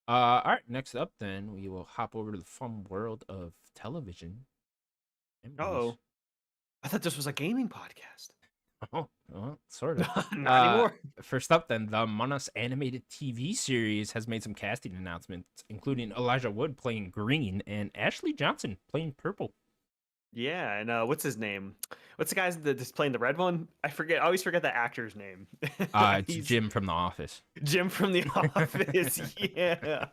All right. Next up, then we will hop over to the fun world of television. Oh, I thought this was a gaming podcast. Oh, well, sort of. Not anymore. First up, then, the Among Us animated TV series has made some casting announcements, including Elijah Wood playing Green and Ashley Johnson playing Purple. Yeah, and what's his name? What's the guy that's playing the red one? I always forget the actor's name. It's Jim from The Office. Jim from The Office, yeah.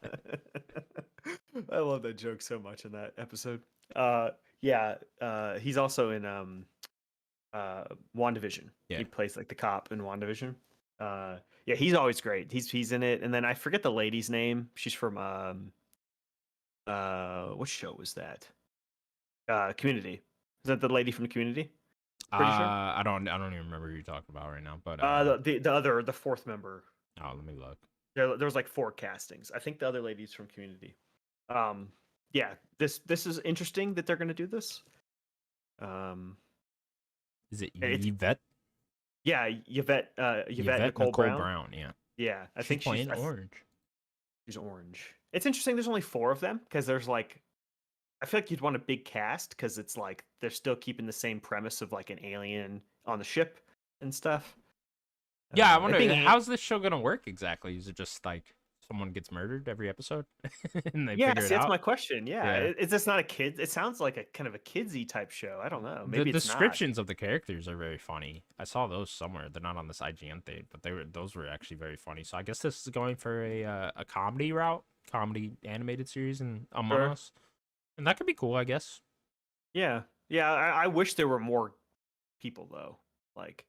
I love that joke so much in that episode. He's also in WandaVision. Yeah. He plays like the cop in WandaVision. Yeah, he's always great. He's in it. And then I forget the lady's name. She's from what show was that? Community. Is that the lady from Community? Pretty sure. I don't even remember who you're talking about right now. But the fourth member. Oh, let me look. There was like 4 castings. I think the other lady's from Community. Yeah, this is interesting that they're going to do this. Is it Yvette? Yeah, Yvette Nicole Brown. Yeah, I think she's orange. She's orange. It's interesting. There's only 4 of them because there's like, I feel like you'd want a big cast because it's like they're still keeping the same premise of like an alien on the ship and stuff. Yeah, I wonder how's this show gonna work exactly? Is it just like someone gets murdered every episode and they figure it out? That's my question. Yeah, is this not a kid? It sounds like a kind of a kidsy type show. I don't know. Maybe the descriptions of the characters are very funny. I saw those somewhere. They're not on this IGN thing, but those were actually very funny. So I guess this is going for a comedy route, comedy animated series in Among Us, and that could be cool, I guess. Yeah. I wish there were more people though. Like,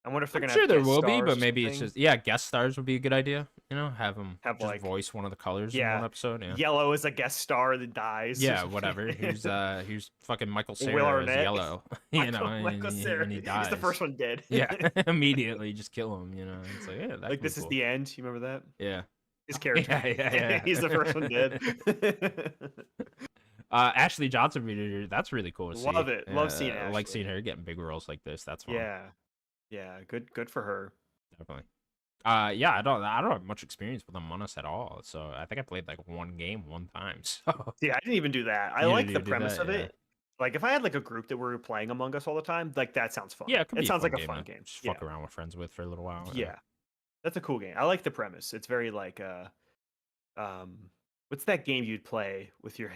I wonder if they're I'm gonna sure have there guest will be, stars but or maybe it's something. just guest stars would be a good idea. Have them Have just like voice one of the colors in yeah, one episode. Yeah. Yellow is a guest star that dies or Yeah, something. whatever. Here's fucking Michael Will Cera as Arnett, Yellow, Michael Cera. and he He's the dies. first one dead. Yeah, immediately just kill him. It's like, yeah, that Like could be this is cool. the end. You remember that? Yeah. His character. Yeah. He's the first one dead. Ashley Johnson being that's really cool to see. Love it. Love seeing I like Ashley. seeing her getting big roles like this. That's fun. Yeah. Yeah. Good for her. Definitely. Yeah, I don't have much experience with Among Us at all. So I think I played like one game one time. So Yeah, I didn't even do that. I you like didn't the even do premise that, of yeah. it. Like if I had like a group that were playing Among Us all the time, like that sounds fun. Yeah, it could be sounds a fun like a game fun to game. just Yeah. fuck around with friends with for a little while. Yeah. That's a cool game. I like the premise. It's very like what's that game you'd play with your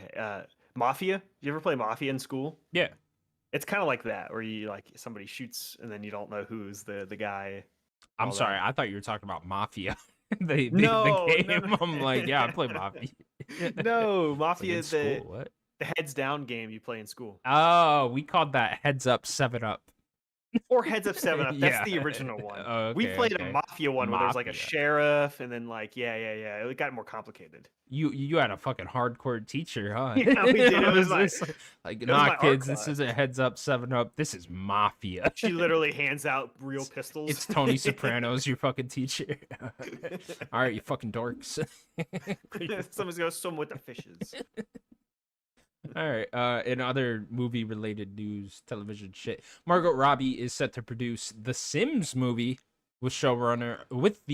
Mafia? You ever play Mafia in school? Yeah. It's kind of like that where you like somebody shoots and then you don't know who's the guy. I'm all sorry, that. I thought you were talking about Mafia. the No, game. no. I'm like, yeah, I play Mafia. No, Like Mafia in is school, what? the heads down game you play in school. Oh, we called that Heads Up 7 Up. Or Heads Up 7 Up. That's Yeah. the original one. Oh, We okay, played okay. a Mafia one where there was like a Mafia. sheriff and then like yeah. It got more complicated. You had a fucking hardcore teacher, huh? Yeah, we did. It was like, was nah, my art kids, this class. isn't Heads Up 7 Up. This is Mafia. She literally hands out real pistols. It's Tony Soprano's your fucking teacher. All right, you fucking dorks. Someone's gonna swim with the fishes. All right. In other movie-related news, television shit, Margot Robbie is set to produce the Sims movie with the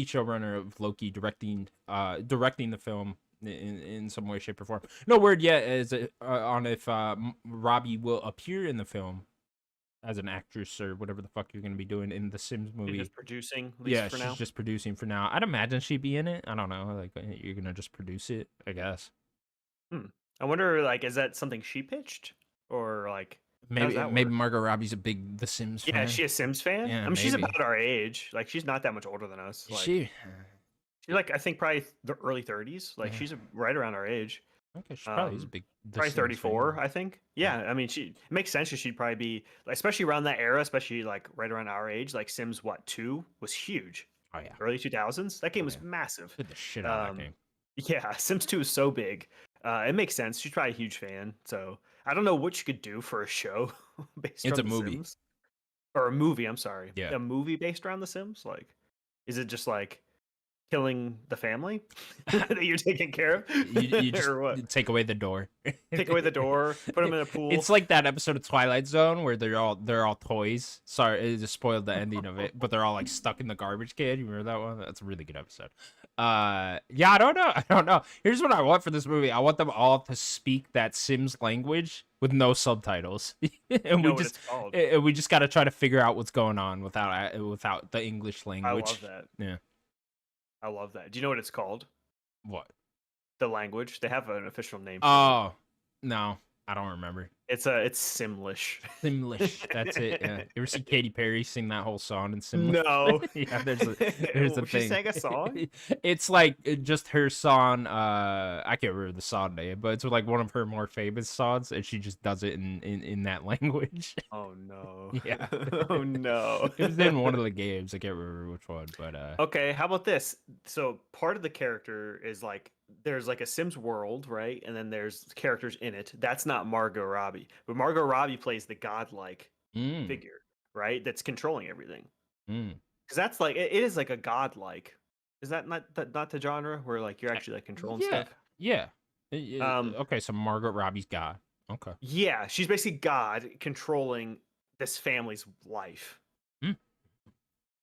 showrunner of Loki directing the film in some way, shape, or form. No word yet on if Robbie will appear in the film as an actress or whatever the fuck you're gonna be doing in the Sims movie. She's just producing, at least for she's now. just producing for now. I'd imagine she'd be in it. I don't know. Like you're gonna just produce it, I guess. I wonder, like, is that something she pitched, or like Maybe Margot Robbie's a big The Sims fan. Yeah, is she a Sims fan? Yeah, I mean, she's maybe. about our age. Like, she's not that much older than us. Like, She's like I think probably the early 30s. Like, Yeah. she's right around our age. okay. She probably is a big. The Probably Sims 34, fan. I think. Yeah, I mean, it makes sense that she'd probably be, like, especially around that era, especially like right around our age. Like Sims 2 was huge. Oh yeah, Early 2000s. That game was yeah. massive. Did the shit out of that game. Yeah, Sims 2 is so big. It makes sense. She's probably a huge fan. So I don't know what you could do for a show based It's on a The movie. Sims. Or a movie, I'm sorry. Yeah. A movie based around The Sims? Like, is it just like killing the family that you're taking care of? You just or what? take away the door. Take away the door, put them in a pool. It's like that episode of Twilight Zone where they're all toys. Sorry, it just spoiled the ending of it, but they're all like stuck in the garbage can. You remember that one? That's a really good episode. Yeah, I don't know. Here's what I want for this movie. I want them all to speak that Sims language with no subtitles, and we just got to try to figure out what's going on without the English language. I love that. Yeah. I love that. Do you know what it's called? What? The language. They have an official name. Oh, no, I don't remember. It's Simlish. Simlish. That's it. Yeah. You ever see Katy Perry sing that whole song in Simlish? No. Yeah, there's a She thing. sang a song? It's like just her song. I can't remember the song name, but it's like one of her more famous songs, and she just does it in that language. Oh no. Yeah. Oh no. It was in one of the games. I can't remember which one, but Okay, how about this? So part of the character is like there's like a Sims world, right? And then there's characters in it. That's not Margot Robbie. But Margot Robbie plays the godlike figure, right? That's controlling everything. Because that's like it is like a godlike. Is that not the genre where like you're actually like controlling stuff? Yeah. Okay, so Margot Robbie's God. Okay. Yeah, she's basically God controlling this family's life.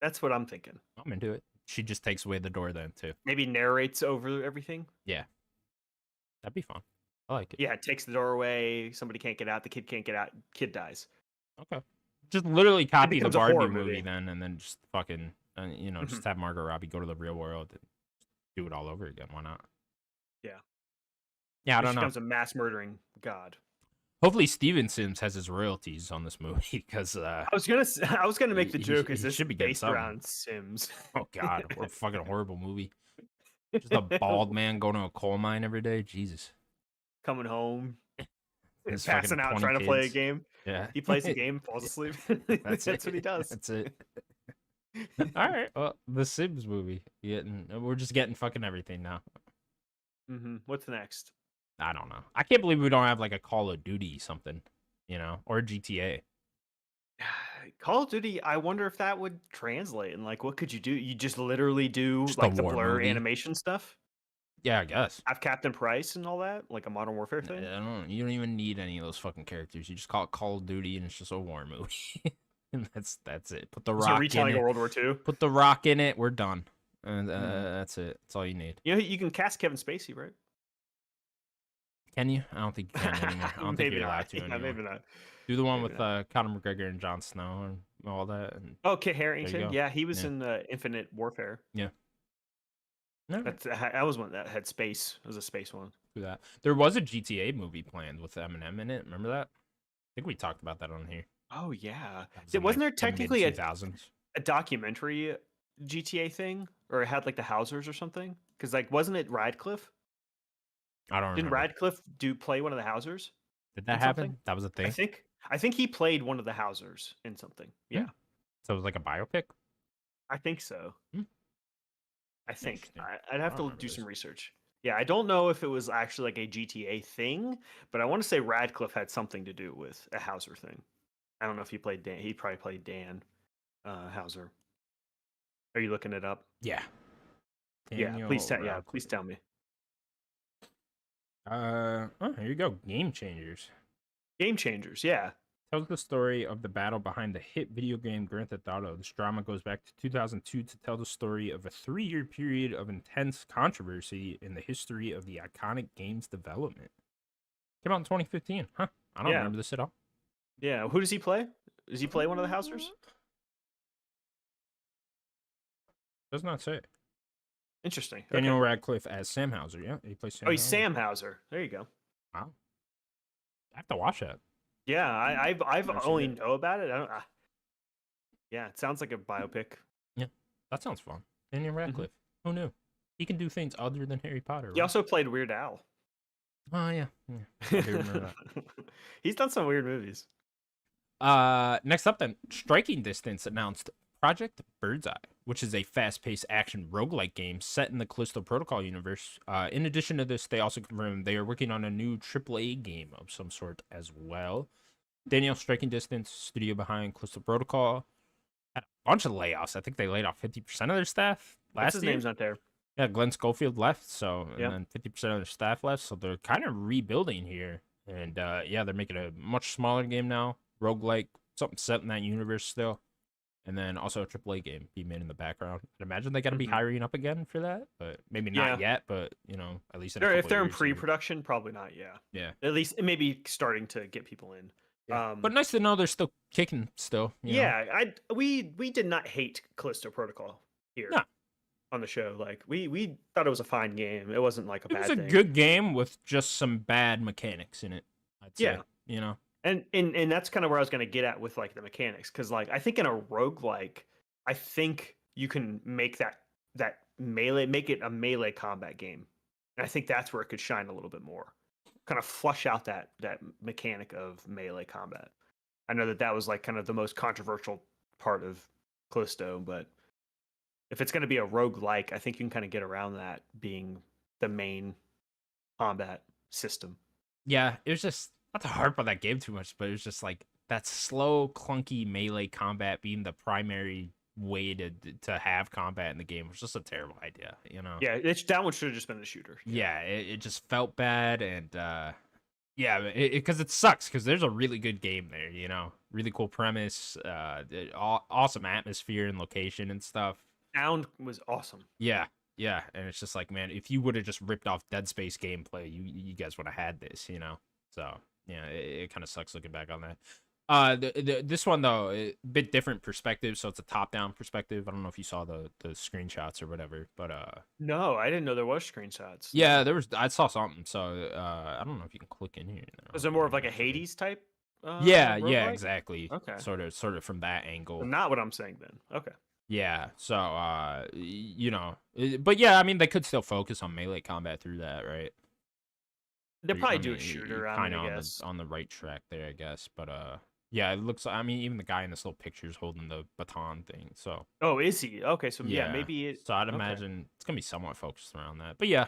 That's what I'm thinking. I'm into it. She just takes away the door then too. Maybe narrates over everything. Yeah. That'd be fun. I like it. Yeah, it takes the door away. Somebody can't get out. The kid can't get out. Kid dies. Okay. Just literally copy the becomes a Barbie horror movie movie. then, and then just fucking, just have Margot Robbie go to the real world and do it all over again. Why not? Yeah. Yeah, I don't She know. becomes a mass murdering god. Hopefully, Steven Sims has his royalties on this movie because I was gonna make the joke. Is he this should be getting based something. around Sims? Oh God, what a fucking horrible movie! Just a bald man going to a coal mine every day. Jesus. Coming home, His passing fucking out, 20 trying to play a kids. game. Yeah. He plays a game, falls asleep. That's what he does. That's it. All right. Well, the Sims movie. We're just getting fucking everything now. What's next? I don't know. I can't believe we don't have like a Call of Duty something, or GTA. Call of Duty, I wonder if that would translate and like what could you do? You just literally do Just a like the war blur movie. animation stuff? Yeah, I guess. Have Captain Price and all that? Like a Modern Warfare I thing? don't. You don't even need any of those fucking characters. You just call it Call of Duty, and it's just a war movie. And that's it. Put the Is it Rock in retelling of it. World War II? Put the Rock in it. We're done. And that's it. That's all you need. You know, you can cast Kevin Spacey, right? Can you? I don't think you can anymore. I don't think Maybe you're allowed not. to Yeah, anymore. maybe not. Do the one Maybe with not. Conor McGregor and Jon Snow and all that. And Oh, Kit there you Harington. go. Yeah, he was Yeah. in Infinite Warfare. Yeah. No, That was one that had space. It was a space one. do that. There was a GTA movie planned with Eminem in it. Remember that? I think we talked about that on here. Oh yeah. That was in, Wasn't like, there the technically mid-2000s. a documentary GTA thing, or it had like the Housers or something? Because like, wasn't it Radcliffe? I don't Didn't remember. Radcliffe play one of the Housers? Did that in happen? something? That was a I thing? think he played one of the Housers in something. Yeah, So it was like a biopic? I think so. Hmm. I think Interesting. I'd have I don't to remember do this. some research. Yeah, I don't know if it was actually like a GTA thing, but I want to say Radcliffe had something to do with a Hauser thing. I don't know if he played Dan. He probably played Dan Hauser. Are you looking it up? Yeah. Yeah, please tell me. Oh, here you go. Game Changers. Game Changers, yeah. Tells the story of the battle behind the hit video game Grand Theft Auto. This drama goes back to 2002 to tell the story of a 3-year period of intense controversy in the history of the iconic game's development. Came out in 2015. Huh. I don't Yeah. remember this at all. Yeah, who does he play? Does he play one of the Hausers? Does not say. Interesting. Daniel Okay. Radcliffe as Sam Hauser. Yeah, he plays Sam. Oh, he's Hauser. Sam Hauser. There you go. Wow. I have to watch that. Yeah, I've Never seen only it. know about it. I don't. Yeah, it sounds like a biopic. Yeah, that sounds fun. Daniel Radcliffe. Who knew? He can do things other than Harry Potter. He Right? also played Weird Al. Oh yeah. I do remember that. He's done some weird movies. Next up then, Striking Distance announced Project Birdseye, which is a fast-paced action roguelike game set in the Callisto Protocol universe. In addition to this, they also confirmed they are working on a new AAA game of some sort as well. Daniel, Striking Distance, studio behind Callisto Protocol, had a bunch of layoffs. I think they laid off 50% of their staff last What's his year. name's not there. Yeah, Glenn Schofield left, so Yep. and then 50% of their staff left, so they're kind of rebuilding here. And yeah, they're making a much smaller game now, roguelike, something set in that universe still. And then also a AAA game being made in the background. I'd imagine they got to be hiring up again for that, but maybe not yet. But at least in if they're in years, pre-production, probably not. Yeah. Yeah. At least it may be starting to get people in. Yeah. But nice to know they're still kicking. Still. Yeah. We did not hate Callisto Protocol here. No. On the show, like we thought it was a fine game. It wasn't like a bad thing. It was a good game with just some bad mechanics in it. I'd say. Yeah. And that's kind of where I was going to get at with like the mechanics, because like I think in a roguelike, I think you can make that melee, make it a melee combat game, and I think that's where it could shine a little bit more, kind of flush out that mechanic of melee combat. I know that was like kind of the most controversial part of Callisto, but if it's going to be a roguelike, I think you can kind of get around that being the main combat system. Yeah, it was just not to harp on that game too much, but it was just like that slow, clunky melee combat being the primary way to have combat in the game was just a terrible idea, Yeah, that one should have just been a shooter. Yeah, it just felt bad, and yeah, because it sucks because there's a really good game there, really cool premise, awesome atmosphere and location and stuff. Sound was awesome. Yeah, and it's just like, man, if you would have just ripped off Dead Space gameplay, you guys would have had this, So yeah, it kind of sucks looking back on that. This one though, a bit different perspective, so it's a top-down perspective. I don't know if you saw the screenshots or whatever, but no, I didn't know there was screenshots. Yeah, I saw something, so I don't know if you can click in here. Is it more of like a Hades type? Yeah, roguelike? Exactly. Okay, sort of from that angle. So not what I'm saying then. Okay. Yeah, so but yeah, I mean they could still focus on melee combat through that, right? They're probably doing shooter. Kind of I guess on the right track there, I guess. But Yeah, it looks. I mean, even the guy in this little picture is holding the baton thing. So Oh, is he? Okay, so yeah, yeah. maybe it. So I'd Okay, imagine it's gonna be somewhat focused around that. But yeah,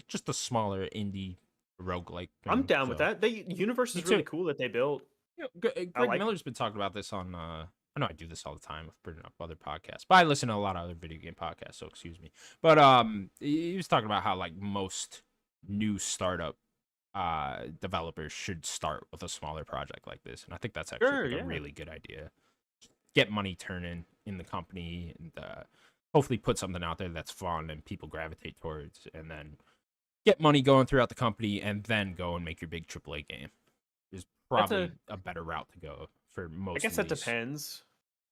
just a smaller indie roguelike I'm thing. down with So that. The universe me is really too. cool that they built. I Greg like it. Miller's been talking about this on. I know I do this all the time with bringing up other podcasts, but I listen to a lot of other video game podcasts. So excuse me. But he was talking about how like most new startup developers should start with a smaller project like this, and I think that's actually Sure, like a yeah. really good idea. Get money turning in the company, and hopefully put something out there that's fun and people gravitate towards, and then get money going throughout the company, and then go and make your big AAA game. Is That's a. probably a better route to go for I most guess of that these. depends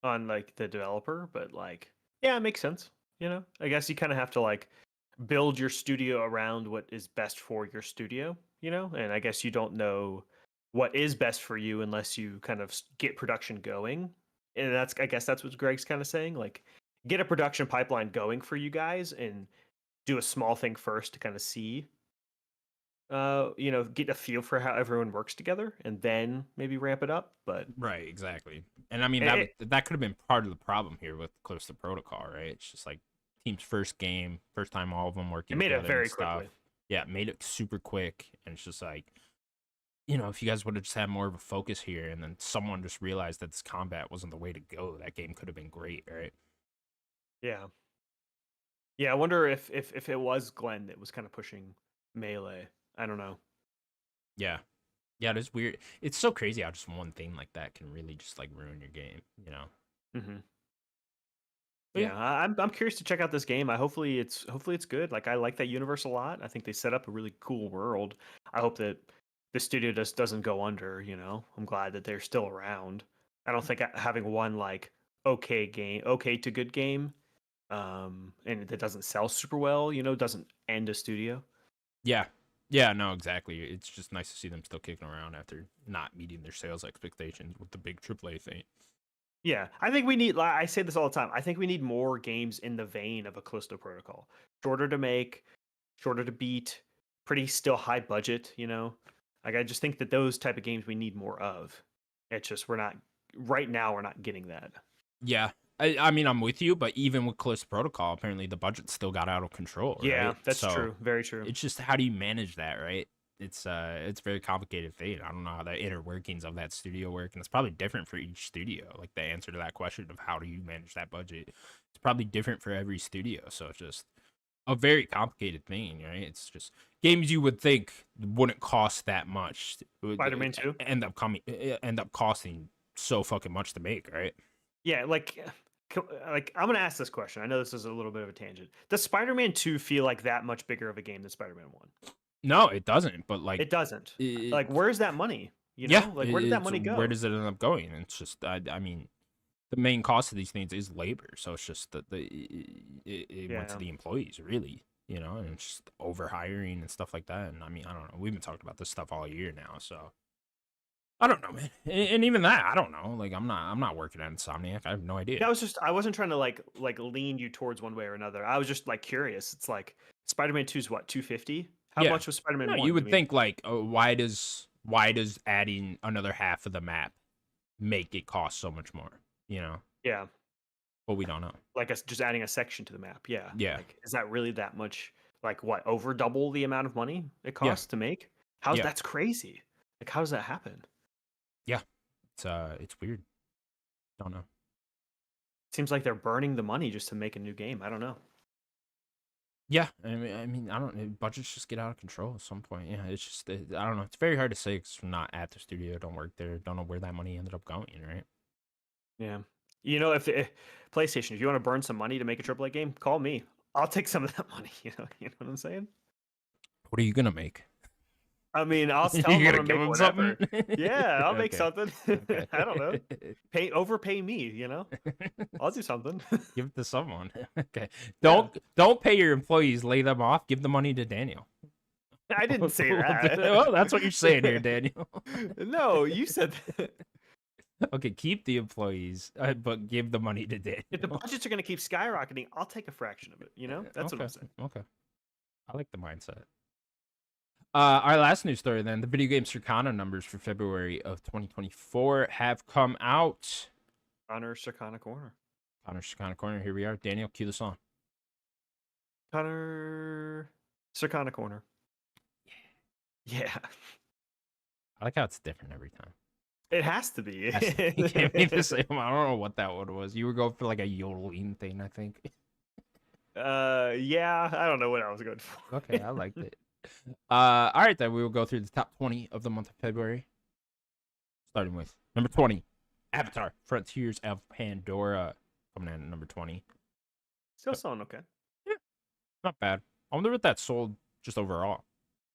on like the developer, but like, yeah, it makes sense. I guess you kind of have to like build your studio around what is best for your studio. And I guess you don't know what is best for you unless you kind of get production going. And I guess that's what Greg's kind of saying. Like, get a production pipeline going for you guys and do a small thing first to kind of see get a feel for how everyone works together and then maybe ramp it up. But Right, exactly. And I mean it, that could have been part of the problem here with Close to Protocol, right? It's just like team's first game, first time all of them it working made it together and very stuff. quickly. Yeah, it made it super quick, and it's just like, if you guys would have just had more of a focus here, and then someone just realized that this combat wasn't the way to go, that game could have been great, right? Yeah. Yeah, I wonder if it was Glenn that was kind of pushing Melee. I don't know. Yeah, yeah, it is weird. It's so crazy how just one thing like that can really just like ruin your game. Hmm. But yeah, Yeah, I'm curious to check out this game. Hopefully it's good. Like I like that universe a lot. I think they set up a really cool world. I hope that the studio just doesn't go under. I'm glad that they're still around. I don't think having one like okay game, okay to good game, and that doesn't sell super well, doesn't end a studio. yeah, yeah, no, exactly. It's just nice to see them still kicking around after not meeting their sales expectations with the big AAA thing. Yeah, I think we need. I say this all the time. I think we need more games in the vein of a Callisto Protocol. Shorter to make, shorter to beat, pretty still high budget. Like I just think that those type of games we need more of. It's just we're not right now. We're not getting that. Yeah. I mean, I'm with you, but even with Callisto Protocol, apparently the budget still got out of control, Yeah, right? that's So true. Very true. it's just how do you manage that, right? It's a very complicated thing. I don't know how the inner workings of that studio work, and it's probably different for each studio. Like the answer to that question of how do you manage that budget, it's probably different for every studio. So it's just a very complicated thing, right? It's just games you would think wouldn't cost that much would Spider-Man 2. end up costing so fucking much to make, right? Yeah, like I'm gonna ask this question. I know this is a little bit of a tangent. Does Spider-Man 2 feel like that much bigger of a game than Spider-Man 1? No, it doesn't. But like, It doesn't. it, Like, where's that money? yeah, Like, where did that it's money where go? does it end up going? It's just, I mean, the main cost of these things is labor, so it's just that it went to Yeah. the employees, really, and it's just over hiring and stuff like that. And I mean, I don't know. We've been talking about this stuff all year now, so I don't know, man. And even that, I don't know. Like, I'm not working at Insomniac. I have no idea. I wasn't trying to like lean you towards one way or another. I was just like curious. It's like Spider-Man 2 is what, 250? How Yeah. much was Spider-Man No, you 1? I would mean, think like, oh, why does adding another half of the map make it cost so much more? yeah, But we don't know. like just adding a section to the map. Yeah. Yeah. Like, is that really that much? Like, what, over double the amount of money it Yeah. costs to make? Yeah. That's crazy. Like, how does that happen? Yeah. It's weird. Don't know. Seems like they're burning the money just to make a new game. I don't know. Yeah, I mean, I don't. Budgets just get out of control at some point. Yeah, it's just, I don't know. It's very hard to say because I'm not at the studio, don't work there, don't know where that money ended up going. Right? Yeah. If PlayStation, if you want to burn some money to make a AAA game, call me. I'll take some of that money. You know what I'm saying? What are you gonna make? I mean, I'll tell them You I'm gonna gonna give make him whatever. something? Yeah, I'll make Okay. something. Okay. I don't know. Overpay me. I'll do something. Give it to someone. Okay. Yeah, Don't pay your employees. Lay them off. Give the money to Daniel. I didn't say that. Well, that's what you're saying here, Daniel. No, you said that. Okay, keep the employees, but give the money to Daniel. If the budgets are gonna keep skyrocketing, I'll take a fraction of it. That's what Okay. I'm saying. Okay. I like the mindset. Our last news story then, the video game Circana numbers for February of 2024 have come out. Connor Circana Corner. Connor Circana Corner, here we are. Daniel, cue the song. Connor Circana Corner. Yeah. I like how it's different every time. It has to be. You can't be the same. I don't know what that one was. You were going for like a yodeling thing, I think. Yeah, I don't know what I was going for. Okay, I liked it. All right, then we will go through the top 20 of the month of February. Starting with number 20, Avatar: Frontiers of Pandora, coming in at number 20. Still selling okay. Yeah, not bad. I wonder what that sold just overall.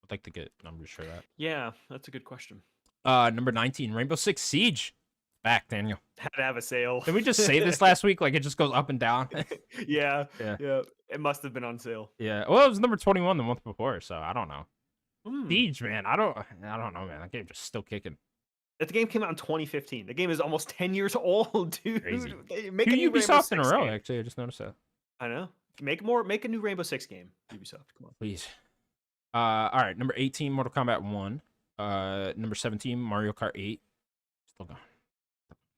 I'd like to get numbers for that. Yeah, that's a good question. Number 19, Rainbow Six Siege. Back, Daniel. Had to have a sale. Did we just say this last week? Like it just goes up and down. Yeah. It must have been on sale. Yeah. Well, it was number 21 the month before, so I don't know. Mm. Siege, man. I don't know, man. That game just still kicking. The game came out in 2015. The game is almost 10 years old, dude. Crazy. Make Two a new Ubisoft in a row, game. actually. I just noticed that. I know. Make a new Rainbow Six game, Ubisoft. Come on. Please. All right. Number 18, Mortal Kombat 1. Number 17, Mario Kart 8. Still gone.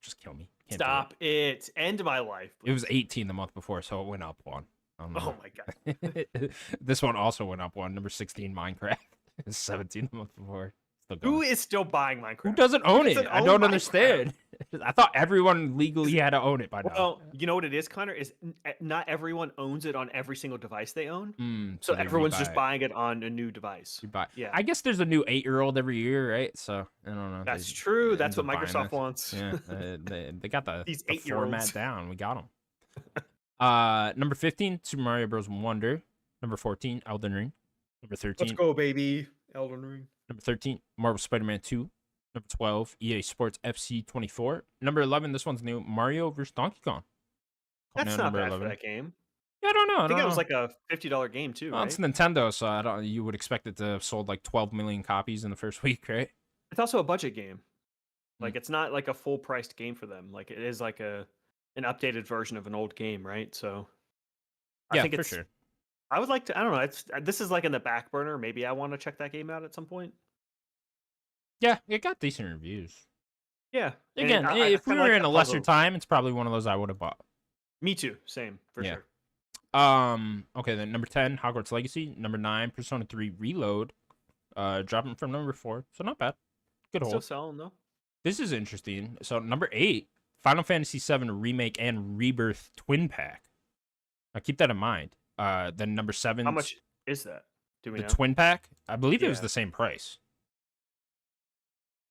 Just kill me. Can't Stop it. End my life. Please. It was 18 the month before, so it went up one. Oh my god. This one also went up one. Number 16, Minecraft. 17 the month before. Still gone. Who is still buying Minecraft? Who doesn't own it? I don't understand. Minecraft? I thought everyone legally had to own it by now. Well, you know what it is, Connor? Is not everyone owns it on every single device they own. So everyone's just buying it on a new device. Yeah. I guess there's a new 8-year-old every year, right? So I don't know. That's true. That's what Microsoft wants. Yeah, they got These the 8-year-olds format down. We got them. Number 15, Super Mario Bros. Wonder. Number 14, Elden Ring. Number 13. Let's go, baby. Elden Ring. Number 13, Marvel Spider-Man 2. Number 12, EA Sports FC 24. Number 11, this one's new, Mario vs. Donkey Kong. That's not bad for that game. Yeah, I don't know. I think it was like a $50 game too, right? It's Nintendo, so you would expect it to have sold like 12 million copies in the first week, right? It's also a budget game. Like it's not like a full-priced game for them. Like it is like an updated version of an old game, right? So I think for sure. I would like to. I don't know. This is like in the back burner. Maybe I want to check that game out at some point. Yeah, it got decent reviews. Yeah. Again, if we were in a lesser time, it's probably one of those I would have bought. Me too. Same for sure. Okay, then number 10, Hogwarts Legacy. Number 9, Persona 3 Reload. Dropping from number 4, so not bad. Good hold. Still selling though. This is interesting. So number 8, Final Fantasy VII Remake and Rebirth Twin Pack. Now keep that in mind. Then number 7. How much is that? Do we know? The Twin Pack? I believe it was the same price.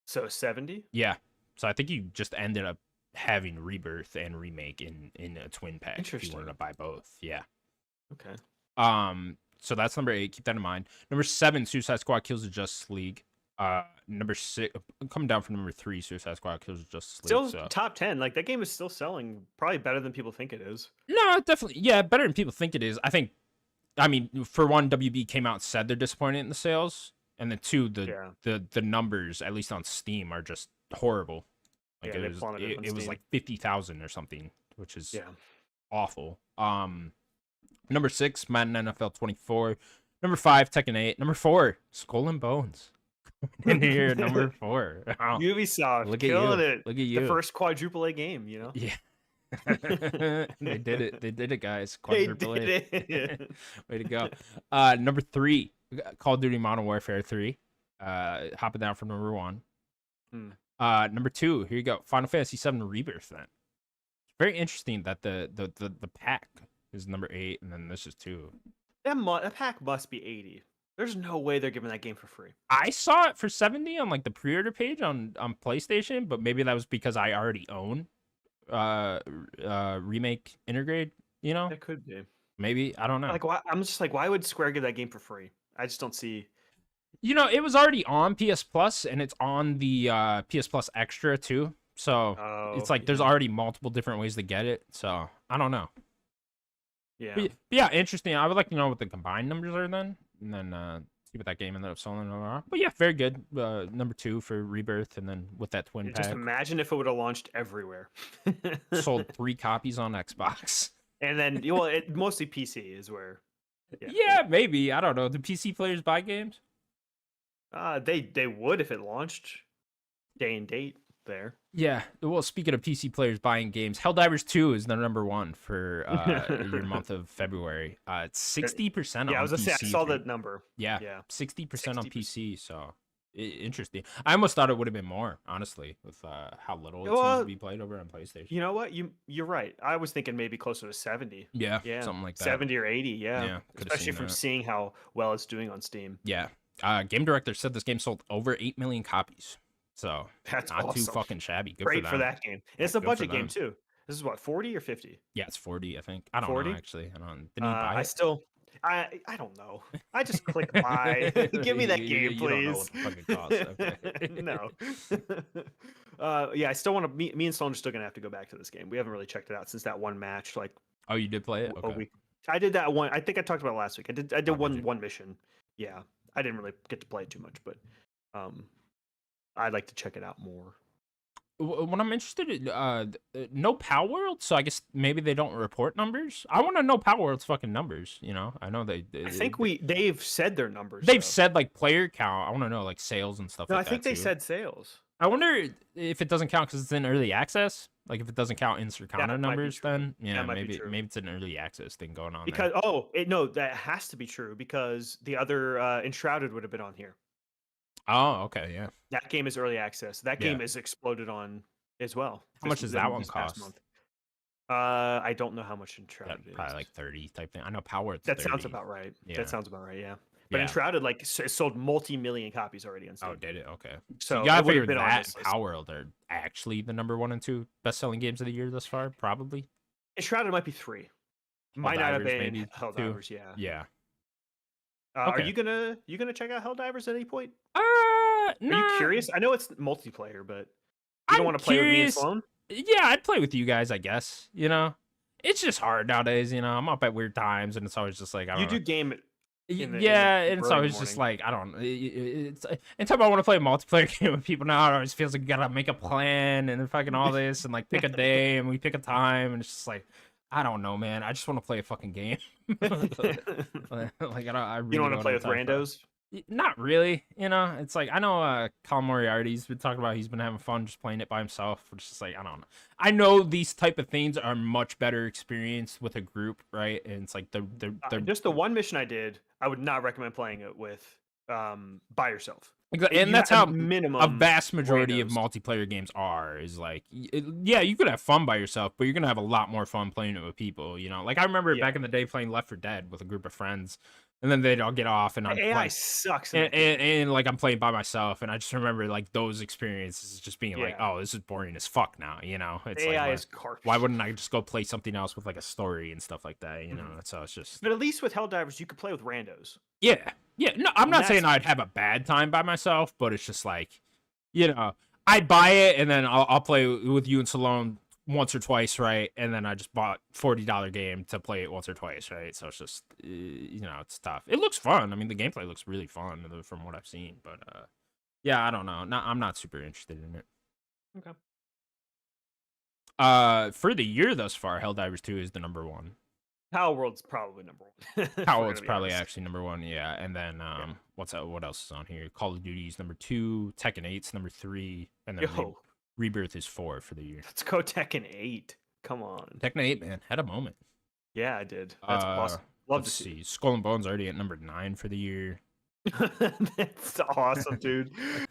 So 70? Yeah. So I think you just ended up having Rebirth and Remake in a Twin Pack. Interesting. If you wanted to buy both. Yeah. Okay. So that's number 8. Keep that in mind. Number 7, Suicide Squad Kills the Justice League. Number 6, coming down from number 3, Suicide Squad Kills the Justice League. Still top 10. Like that game is still selling probably better than people think it is. No, definitely. Yeah, better than people think it is. I mean, for one, WB came out and said they're disappointed in the sales, and then 2, the numbers, at least on Steam, are just horrible. Like it was like 50,000 or something, which is awful. Number 6, Madden NFL 24. Number 5, Tekken 8. Number 4, Skull and Bones. In here, number 4. Wow. Ubisoft, Look at killing you. it. Look at you. The first quadruple A game, you know? Yeah. They did it. They did it, guys. Quadruple A. Way to go. Number 3, Call of Duty Modern Warfare 3. Hopping down from number 1. Number 2, here you go. Final Fantasy VII Rebirth. Then it's very interesting that the pack is number 8, and then this is 2. That pack must be 80. There's no way they're giving that game for free. I saw it for 70 on like the pre-order page on PlayStation, but maybe that was because I already own Remake Intergrade, you know? It could be. Maybe, I don't know. Like I'm just like, why would Square give that game for free? I just don't see. You know, it was already on PS Plus, and it's on the PS Plus Extra too. So it's like there's already multiple different ways to get it. So I don't know. Yeah. But yeah, interesting. I would like to know what the combined numbers are then, and then see what that game ended up selling overall. But yeah, very good. Number 2 for Rebirth, and then with that twin pack. Just imagine if it would have launched everywhere. Sold 3 copies on Xbox. And then, mostly PC is where. Yeah, maybe. I don't know. Do PC players buy games? They would if it launched day and date there. Yeah. Well, speaking of PC players buying games, Helldivers 2 is the number one for your month of February. It's 60% Yeah, I on was gonna say I PC. saw that number. Yeah, Yeah, 60% on 60%. PC. So interesting. I almost thought it would have been more, honestly, with how little it seems to Well, be played over on PlayStation. you know what? You're right. I was thinking maybe closer to 70. Yeah, Yeah, something like that. 70 or 80. Yeah, Yeah, could have especially seen from that. seeing how well it's doing on Steam. Yeah. Game director said this game sold over 8 million copies. So That's not too awesome. fucking shabby. Good for Great for them. that game. Yeah, It's a good for budget game them. too. This is what 40 or 50? Yeah, it's 40, I think. I don't know 40. actually. I don't. Didn't you buy I it? still, I don't know. I just click buy. Give me that game, You don't know what please. the fuck it costs. Okay. No. Yeah, I still want to. Me and Sloan are still gonna have to go back to this game. We haven't really checked it out since that one match, like Oh, you did play it? a Okay. week. I did that one. I think I talked about it last week. I did Oh, did one you? one mission. Yeah, I didn't really get to play it too much, but I'd like to check it out more. What I'm interested in, no Power World, so I guess maybe they don't report numbers. I want to know Power World's fucking numbers. You know, I know I think they've said their numbers. they've though. said like player count. I want to know like sales and stuff No, like I think that they too. said sales. I wonder if it doesn't count because it's in early access. Like if it doesn't count in Circana That might be numbers, true. then yeah, That might be maybe true. it's an early access thing going on Because there. no, that has to be true because the other Enshrouded would have been on here. Oh, okay, yeah. That game is early access. That Yeah. game is exploded on as well. How much does that one past cost? month. I don't know how much Yeah, Enshrouded is. probably like 30 type thing. I know Power it's That 30. sounds about right. Yeah. That sounds about right. Yeah. But Yeah. Enshrouded like sold multi-million copies already on Steam. Oh, did it? Okay. So you gotta it would figure have been on that this list. Power World are actually the number 1 and 2 best-selling games of the year thus far, probably. Enshrouded might be 3. Might not have Helldivers, been maybe 2. Helldivers. Yeah. Yeah. Are Okay. you gonna check out Helldivers at any point? Are Nah. you curious? I know it's multiplayer, but you I'm don't want to play with me and curious. Sloan? Yeah, I'd play with you guys, I guess. You know, it's just hard nowadays. You know, I'm up at weird times, and it's always just like I don't You know. do game Yeah, and it's early always just like I don't. It's anytime I want to play a multiplayer game with people now, it always feels like you gotta make a plan and fucking all this and like pick a day and we pick a time and it's just like I don't know, man. I just want to play a fucking game. Like I really You don't want to don't play have with time for randos? Not really, you know. It's like I know Colin Moriarty's been talking about he's been having fun just playing it by himself. But it's just like I don't know. I know these type of things are much better experienced with a group, right? And it's like they're Just the one mission I did. I would not recommend playing it with by yourself. and that's how minimum a vast majority of randos. multiplayer games are. Is like yeah, you could have fun by yourself, but you're gonna have a lot more fun playing it with people. You know, like I remember Yeah. back in the day playing Left 4 Dead with a group of friends. And then they'd all get off, and I'm AI playing, sucks. In that game. and like I'm playing by myself, and I just remember like those experiences just being like, Yeah. oh, this is boring as fuck now, you know? It's AI like, is garbage. why wouldn't I just go play something else with like a story and stuff like that, you know? So it's just, But at least with Helldivers, you could play with randos. yeah, yeah. No, I'm And not saying that's- I'd have a bad time by myself, but it's just like, you know, I'd buy it, and then I'll play with you and Salone once or twice, right? And then I just bought $40 game to play it once or twice, right? So it's just you know, it's tough. It looks fun. I mean, the gameplay looks really fun from what I've seen, but yeah, I don't know. I'm not super interested in it. Okay. For the year thus far, Helldivers 2 is the number 1. Power World's probably number 1. Power World's probably actually number 1, yeah. And then what else is on here? Call of Duty's number 2, Tekken 8's number 3, and then Rebirth is 4 for the year. Let's go Tekken 8. Come on. Tekken 8, man, had a moment. Yeah, I did. That's awesome. Love to see. Skull and Bones already at number 9 for the year. That's awesome, dude.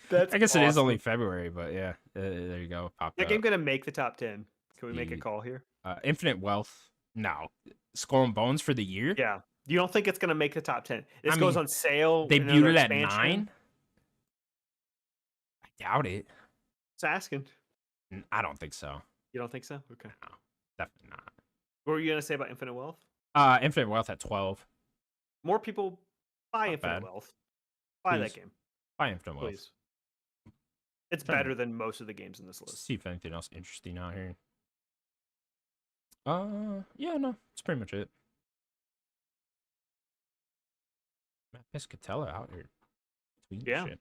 That's I guess awesome. it is only February, but yeah, there you go. Popped That up. game gonna make the top 10. Can we make a call here? Infinite Wealth. No. Skull and Bones for the year? Yeah. You don't think it's gonna make the top 10? This goes on sale. Debuted it at 9? I doubt it. Just asking. I don't think so. You don't think so? Okay. No, definitely not. What were you gonna say about Infinite Wealth? Infinite Wealth at 12. More people buy Not Infinite bad. Wealth. Buy that Please. game, Buy Infinite Wealth. please. It's Trying to- better than most of the games in this Let's list. see if anything else interesting out here. Yeah, no, that's pretty much it. Matt Piscatella out here. Tweeting Yeah. shit.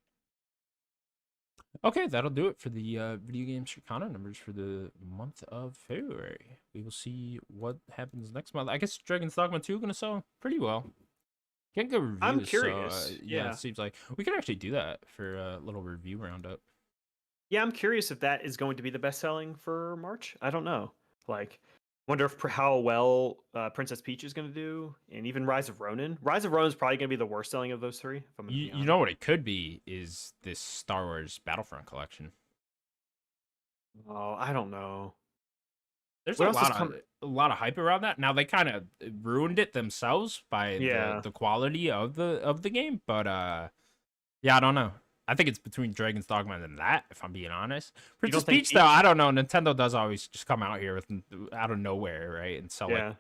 Okay, that'll do it for the video game Circana numbers for the month of February. We will see what happens next month. I guess Dragon's Dogma 2 gonna sell pretty well. Get good reviews. I'm curious. So, yeah, it seems like we can actually do that for a little review roundup. Yeah, I'm curious if that is going to be the best selling for March. I don't know. Like, wonder if how well Princess Peach is going to do, and even Rise of Ronin. Rise of Ronin is probably going to be the worst selling of those three. If I'm going to be honest. You know what it could be is this Star Wars Battlefront collection. Oh, I don't know. There's a lot of hype around that. Now they kind of ruined it themselves by the quality of the game, but yeah, I don't know. I think it's between Dragon's Dogma and that, if I'm being honest. Princess Peach, though, I don't know. Nintendo does always just come out here with out of nowhere, right, and sell like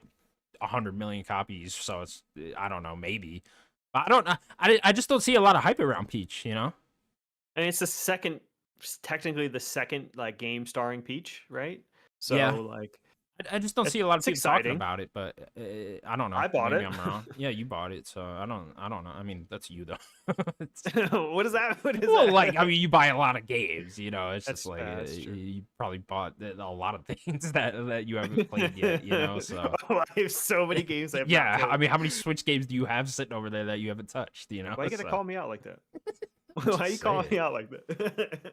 100 million copies. So it's, I don't know, maybe. But I don't know. I just don't see a lot of hype around Peach, you know. And it's technically the second like game starring Peach, right? So like, I just don't see a lot of people talking about it, but I don't know. I bought it. I'm wrong. Yeah, you bought it, so I don't know. I mean, that's you though. What is that? Well, like, I mean, you buy a lot of games, you know. It's just like you probably bought a lot of things that you haven't played yet, you know. So I have so many games. I mean, how many Switch games do you have sitting over there that you haven't touched? You know, why are you gonna call me out like that? Why are you calling me out like that?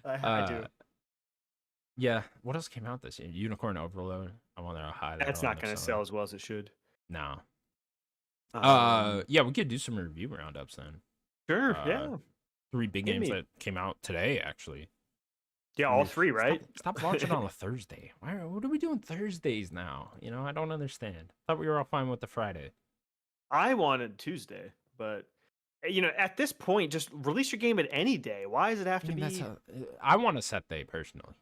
I do. Yeah, what else came out this year? Unicorn Overload. I wonder how high that's not going to sell as well as it should. No. Yeah, we could do some review roundups then. Sure. Yeah. 3 big games that came out today, actually. Yeah, all 3, right? Stop watching on a Thursday. What are we doing Thursdays now? You know, I don't understand. Thought we were all fine with the Friday. I wanted Tuesday, but you know, at this point, just release your game at any day. Why does it have to be? I want a set day personally.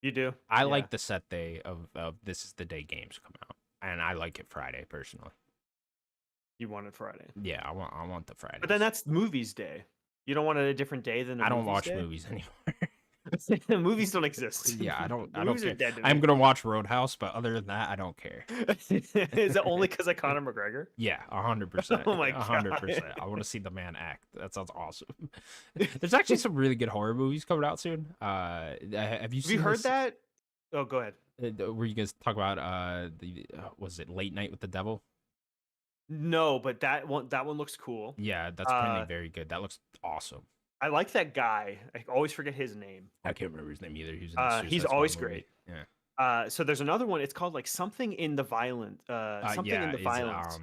You do? I like the set day of this is the day games come out, and I like it Friday personally. You want it Friday? Yeah, I want the Friday. But then that's movies day. You don't want it a different day than I don't watch movies anymore. Movies don't exist. Yeah, I don't care. Dead to I'm gonna watch Roadhouse, but other than that, I don't care. Is it only because of Conor McGregor? Yeah, 100%. Oh my god, 100%. I want to see the man act. That sounds awesome. There's actually some really good horror movies coming out soon. Have you heard that? Oh, go ahead. Were you guys talk about was it Late Night with the Devil? No, but that one looks cool. Yeah, that's apparently very good. That looks awesome. I like that guy. I always forget his name. I can't remember his name either. He's always great. Yeah. So there's another one. It's called like Something in the Violent. Something in the Violence.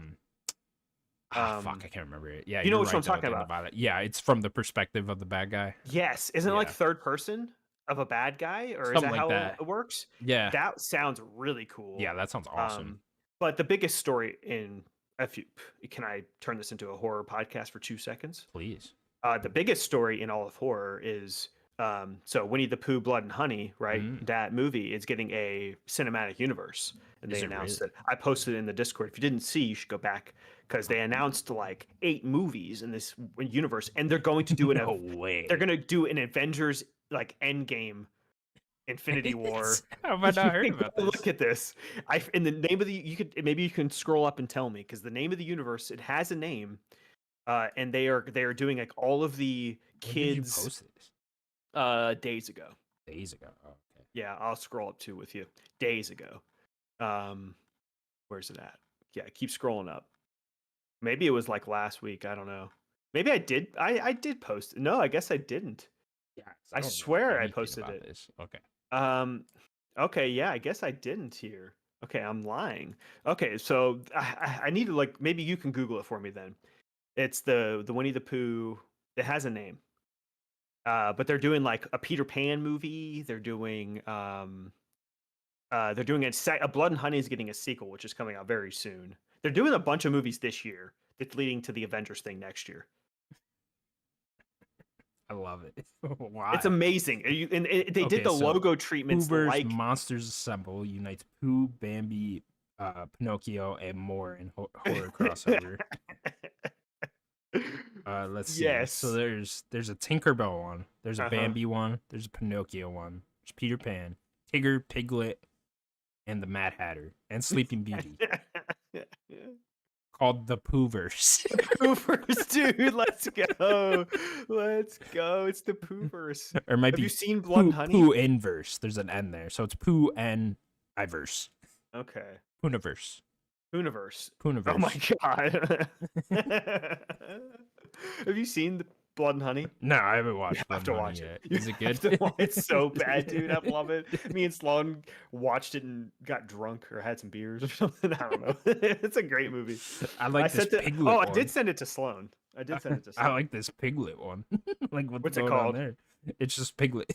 Fuck, I can't remember it. Yeah, you know what I'm talking about. Yeah, it's from the perspective of the bad guy. Yes, isn't it like third person of a bad guy, or something is that like how it works? Yeah, that sounds really cool. Yeah, that sounds awesome. But the biggest story can I turn this into a horror podcast for 2 seconds? Please. The biggest story in all of horror is so Winnie the Pooh, Blood and Honey, right? That movie is getting a cinematic universe, and they announced it. I posted it in the Discord. If you didn't see, you should go back because they announced like 8 movies in this universe, and they're going to do an they're going to do an Avengers like Endgame, Infinity War. How have I not heard about this? Look at this. In the name of maybe you can scroll up and tell me, because the name of the universe, it has a name. And they are doing like all of the kids. When did you post this? Days ago. Days ago. Oh, okay. Yeah, I'll scroll up too with you. Days ago. Where's it at? Yeah, keep scrolling up. Maybe it was like last week. I don't know. Maybe I did. I did post. No, I guess I didn't. Yeah, I swear I posted it. This. Okay. Okay. Yeah, I guess I didn't here. Okay, I'm lying. Okay, so I need to like maybe you can Google it for me then. It's the Winnie the Pooh. It has a name, but they're doing like a Peter Pan movie. They're doing a Blood and Honey is getting a sequel, which is coming out very soon. They're doing a bunch of movies this year that's leading to the Avengers thing next year. I love it. Why? It's amazing. They did the logo treatments like Monsters Assemble unites Pooh, Bambi, Pinocchio, and more in horror crossover. Let's see. Yes. So there's a Tinkerbell one. There's a Bambi one. There's a Pinocchio one. There's Peter Pan, Tigger, Piglet, and the Mad Hatter, and Sleeping Beauty. Called the Pooverse. Pooverse, dude. Let's go. Let's go. It's the Pooverse. Or Have you seen Blood and Honey? Pooh Inverse. There's an N there, so it's Pooh and Iverse. Okay. Pooniverse. Universe. Universe. Oh my god. Have you seen the Blood and Honey? No, I haven't You watched have Blood to and Honey watch yet. it. You Is it have good? to watch- It's so bad, dude. I love it. Me and Sloan watched it and got drunk or had some beers or something. I don't know. It's a great movie. I like this sent it. Piglet Oh, one. I did send it to Sloan. I did send it to Sloan. I like this Piglet one. Like What's it going on called? there? It's just Piglet.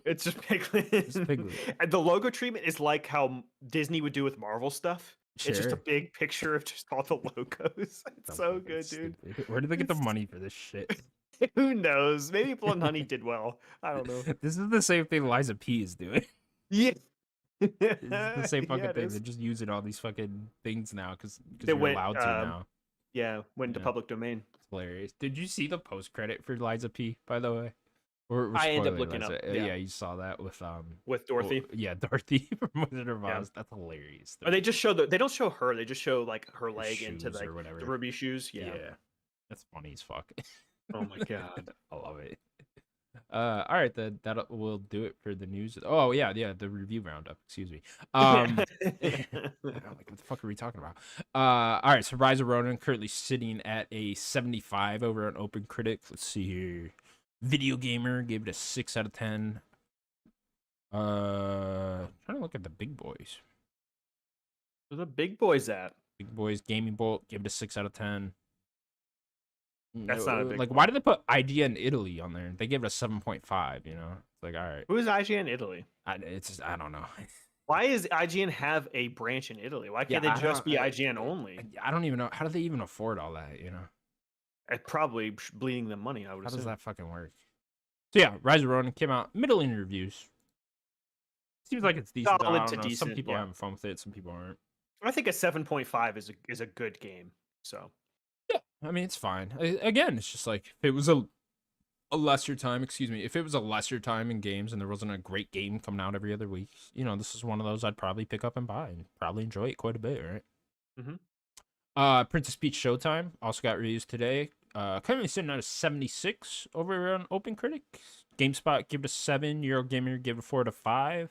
It's just Piglet. It's Piglet. And the logo treatment is like how Disney would do with Marvel stuff. It's just a Sure. big picture of just all the logos. It's so good, dude. Stupid. Where did they get the money for this shit? Who knows? Maybe Blood and Honey did well. I don't know. This is the same thing Liza P is doing. Yeah. It's the same fucking Yeah, it thing. is. They're just using all these fucking things now because They you're went, allowed to now. Yeah, went into Yeah. public domain. It's hilarious. Did you see the post credit for Liza P? By the way, or I ended up spoiling looking Liza? up, yeah. You saw that with Dorothy. yeah, Dorothy from Wizard of Yeah. Oz. That's hilarious. Or they just show they don't show her. They just show like her leg into shoes like or whatever. the ruby shoes. Yeah. That's funny as fuck. Oh my god. I love it. All right, that will do it for the news. Oh yeah, the review roundup. Excuse me. I'm like, what the fuck are we talking about? All right, so Rise of Ronin currently sitting at a 75 over on Open Critic. Let's see here. Video Gamer gave it a 6 out of 10. Trying to look at the big boys. Where the big boys at? Big boys Gaming Bolt gave it a 6 out of 10. That's not a big like. boy. Why did they put IGN Italy on there? They gave it a 7.5. You know, it's like, all right. Who is IGN Italy? I don't know. Why is IGN have a branch in Italy? Why can't Yeah, they just be IGN only? I don't even know. How do they even afford all that? You know, It's probably bleeding them money. I would how assume. does that fucking work? So yeah, Rise of Ronin came out middling reviews. Seems like it's decent. Though. I Solid don't to know. Some decent, people yeah. are having fun with it. Some people aren't. I think a 7.5 is a good game. So Yeah, I mean it's fine. Again, it's just like if it was a lesser time. Excuse me. If it was a lesser time in games and there wasn't a great game coming out every other week, you know, this is one of those I'd probably pick up and buy and probably enjoy it quite a bit. Right. Mhm. Princess Peach Showtime also got reviews today. Currently sitting at a 76 over on Open Critic. GameSpot gave it a 7. Eurogamer gave it a 4 out of 5.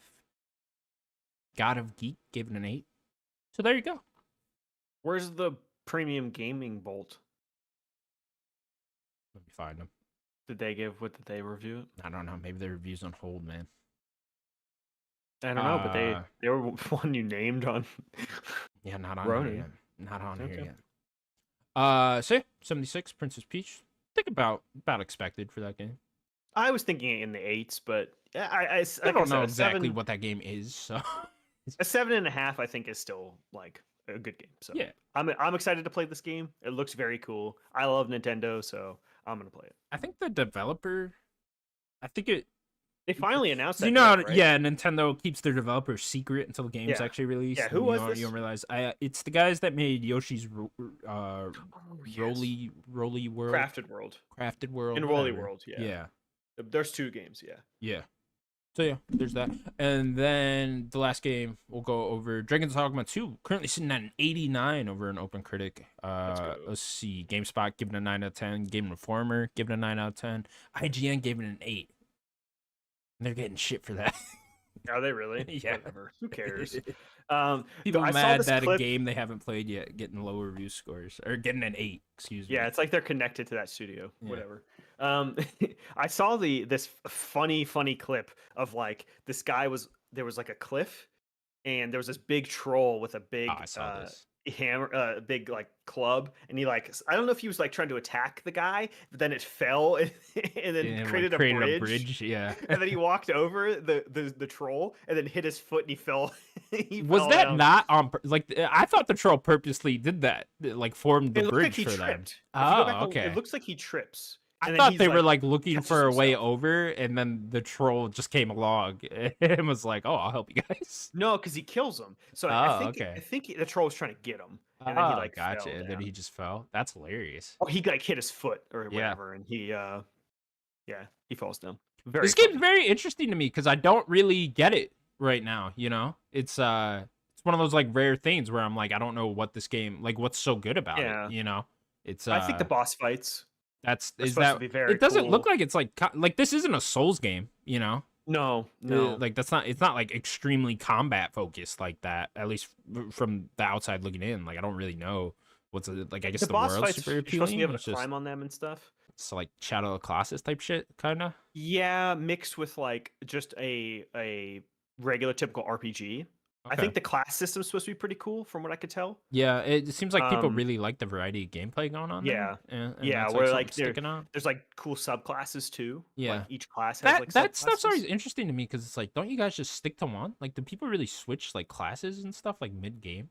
God of Geek gave it an 8. So there you go. Where's the premium gaming bolt? Let me find them. What did they review it? I don't know. Maybe the review's on hold, man. I don't know, but they were one you named on. Yeah, not on Ronin. here yet. Not on here Okay. yet. So yeah, 76 Princess Peach. I think about expected for that game. I was thinking in the 8s, but I I don't know said, exactly what that game is, so a 7.5 I think is still like a good game. So yeah. I'm excited to play this game. It looks very cool. I love Nintendo, so I'm gonna play it. I think the developer, They finally announced that. you know, direct, right? yeah, Nintendo keeps their developers secret until the game's Yeah. actually released. Yeah, who and was you this? don't realize. It's the guys that made Yoshi's Oh, yes. Roly World, Crafted World Crafted World, and Rolly whatever. World. Yeah. Yeah, There's 2 games. Yeah. yeah. So yeah, there's that. And then the last game we'll go over Dragon's Dogma 2, currently sitting at an 89 over an Open Critic. go. Let's see. GameSpot giving it a 9 out of 10. Game Informer giving it a 9 out of 10. IGN gave it an 8. And they're getting shit for that. Are they really? Yeah. Whatever. Who cares? People I saw mad this that clip- a game they haven't played yet getting low review scores or getting an 8. Excuse me. Yeah, it's like they're connected to that studio. Yeah. Whatever. I saw this funny clip of like this guy there was like a cliff, and there was this big troll with a big Oh, I saw this. hammer, big like club, and he like I don't know if he was like trying to attack the guy, but then it fell and then Yeah, created, like, a bridge. Yeah. And then he walked over the troll and then hit his foot and he fell. Was fell that down. not on like I thought the troll purposely did that, like formed the It looked bridge like he for them. tripped. If you go back Oh, and- okay. It looks like he trips. I and then thought he's, they were like looking catches for a way himself. over, and then the troll just came along and was like, "Oh, I'll help you guys." No, because he kills him. So Oh, okay. I think the troll was trying to get him, and then he like gotcha. fell And then down. he just fell. That's hilarious. Oh, he like hit his foot or Yeah. whatever, and he he falls down. Very This game's funny. very interesting to me because I don't really get it right now. You know, it's one of those like rare things where I'm like, I don't know what this game like. What's so good about Yeah. it? You know, it's. I think the boss fights. That's They're is supposed that to be very it doesn't look cool. like it's like this isn't a Souls game, you know. No, no. Like it's not like extremely combat focused like that. At least from the outside looking in, like I don't really know what's like. I guess The the boss world's fights, super you're supposed to be appealing. able to It's just climb on them and stuff. it's like Shadow of the Colossus type shit, kind of. Yeah, mixed with like just a regular typical RPG. I Okay. think the class system's supposed to be pretty cool from what I could tell. Yeah, it seems like people Um, really like the variety of gameplay going on there, yeah. and Yeah, that's like where something like sticking out. there's like cool subclasses too. Like Yeah, each class has that like that stuff's always subclasses. interesting to me because it's like, don't you guys just stick to one? Like, do people really switch like classes and stuff like mid game?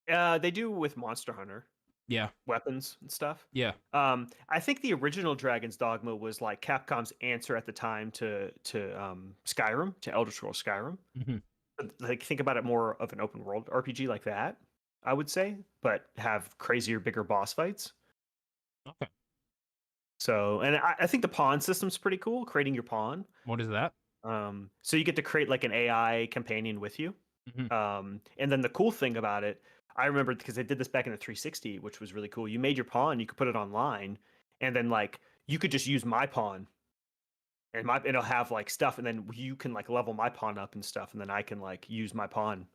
They do with Monster Hunter Yeah, weapons and stuff. yeah. I think the original Dragon's Dogma was like Capcom's answer at the time to Skyrim, to Elder Scrolls Skyrim. Hmm. Like think about it more of an open world RPG like that, I would say, but have crazier, bigger boss fights. Okay. So, and I think the pawn system's pretty cool, creating your pawn. What is that? So you get to create like an AI companion with you. Hmm. And then the cool thing about it, I remember because they did this back in the 360, which was really cool. You made your pawn, you could put it online, and then like you could just use my pawn, and it'll have like stuff, and then you can like level my pawn up and stuff, and then I can like use my pawn.